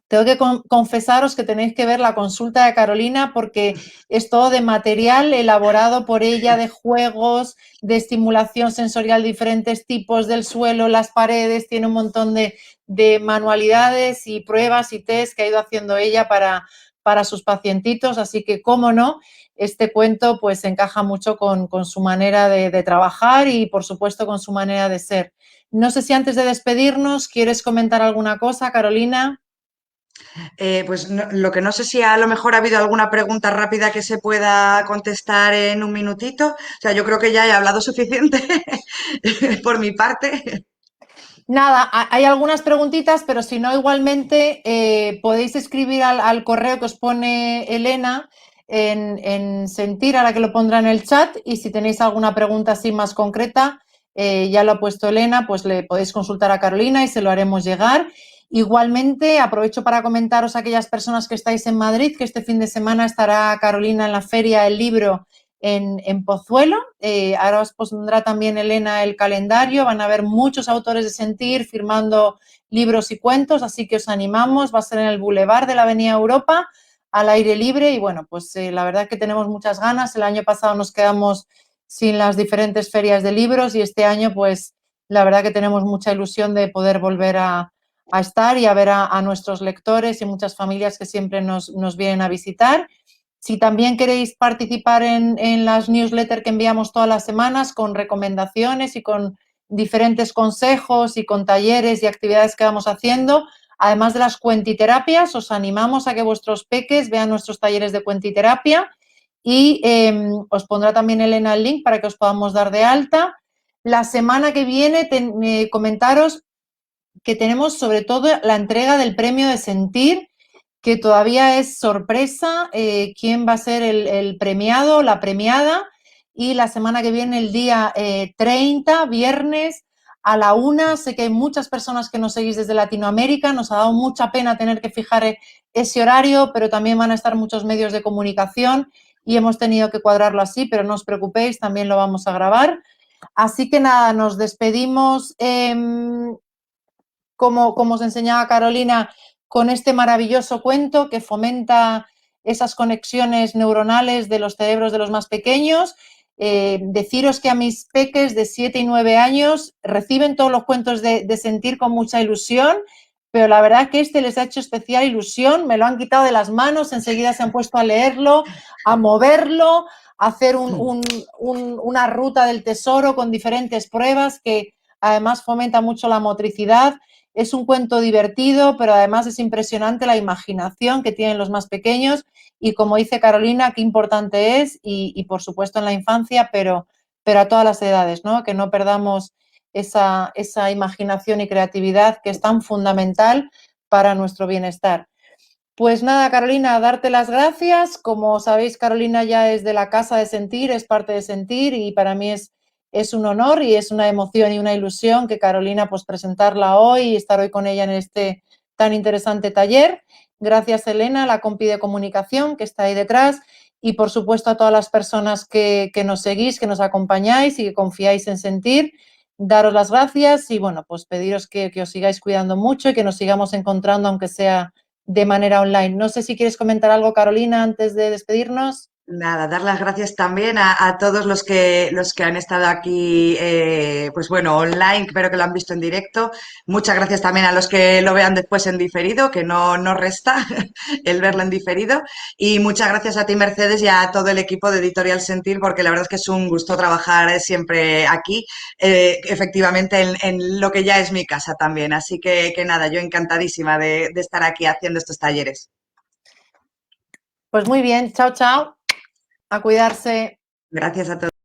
Tengo que confesaros que tenéis que ver la consulta de Carolina porque es todo de material elaborado por ella, de juegos, de estimulación sensorial, diferentes tipos del suelo, las paredes, tiene un montón de manualidades y pruebas y test que ha ido haciendo ella para sus pacientitos, así que, cómo no, este cuento pues encaja mucho con su manera de trabajar y, por supuesto, con su manera de ser. No sé si antes de despedirnos quieres comentar alguna cosa, Carolina. Pues lo que no sé si a lo mejor ha habido alguna pregunta rápida que se pueda contestar en un minutito. O sea, yo creo que ya he hablado suficiente por mi parte. Nada, hay algunas preguntitas, pero si no, igualmente podéis escribir al correo que os pone Elena en Sentir, a la que lo pondrá en el chat, y si tenéis alguna pregunta así más concreta, ya lo ha puesto Elena, pues le podéis consultar a Carolina y se lo haremos llegar. Igualmente, aprovecho para comentaros a aquellas personas que estáis en Madrid, que este fin de semana estará Carolina en la Feria del Libro en Pozuelo. Ahora os pondrá también Elena el calendario, van a haber muchos autores de Sentir firmando libros y cuentos, así que os animamos, va a ser en el Boulevard de la Avenida Europa, al aire libre, y bueno, pues la verdad que tenemos muchas ganas. El año pasado nos quedamos sin las diferentes ferias de libros y este año pues la verdad que tenemos mucha ilusión de poder volver a estar y a ver a nuestros lectores y muchas familias que siempre nos vienen a visitar. Si también queréis participar en las newsletters que enviamos todas las semanas con recomendaciones y con diferentes consejos y con talleres y actividades que vamos haciendo, además de las cuentiterapias, os animamos a que vuestros peques vean nuestros talleres de cuentiterapia y os pondrá también Elena el link para que os podamos dar de alta. La semana que viene comentaros que tenemos sobre todo la entrega del premio de Sentir, que todavía es sorpresa quién va a ser el premiado, la premiada, y la semana que viene, el día 30, viernes, a la 1. Sé que hay muchas personas que nos seguís desde Latinoamérica, nos ha dado mucha pena tener que fijar ese horario, pero también van a estar muchos medios de comunicación y hemos tenido que cuadrarlo así, pero no os preocupéis, también lo vamos a grabar. Así que nada, nos despedimos, como os enseñaba Carolina, con este maravilloso cuento que fomenta esas conexiones neuronales de los cerebros de los más pequeños. Deciros que a mis peques de 7 y 9 años reciben todos los cuentos de Sentir con mucha ilusión, pero la verdad que este les ha hecho especial ilusión, me lo han quitado de las manos, enseguida se han puesto a leerlo, a moverlo, a hacer una ruta del tesoro con diferentes pruebas que además fomenta mucho la motricidad. Es un cuento divertido, pero además es impresionante la imaginación que tienen los más pequeños y, como dice Carolina, qué importante es y por supuesto en la infancia, pero a todas las edades, ¿no? Que no perdamos esa imaginación y creatividad que es tan fundamental para nuestro bienestar. Pues nada, Carolina, darte las gracias. Como sabéis, Carolina ya es de la Casa de Sentir, es parte de Sentir y para mí es un honor y es una emoción y una ilusión que Carolina, pues presentarla hoy y estar hoy con ella en este tan interesante taller. Gracias, Elena, la compi de comunicación que está ahí detrás y, por supuesto, a todas las personas que nos seguís, que nos acompañáis y que confiáis en Sentir. Daros las gracias y, bueno, pues pediros que os sigáis cuidando mucho y que nos sigamos encontrando, aunque sea de manera online. No sé si quieres comentar algo, Carolina, antes de despedirnos. Nada, dar las gracias también a todos los que han estado aquí, pues bueno, online, pero que lo han visto en directo. Muchas gracias también a los que lo vean después en diferido, que no resta el verlo en diferido. Y muchas gracias a ti, Mercedes, y a todo el equipo de Editorial Sentir, porque la verdad es que es un gusto trabajar siempre aquí, efectivamente, en lo que ya es mi casa también. Así que nada, yo encantadísima de estar aquí haciendo estos talleres. Pues muy bien, chao, chao. A cuidarse. Gracias a todos.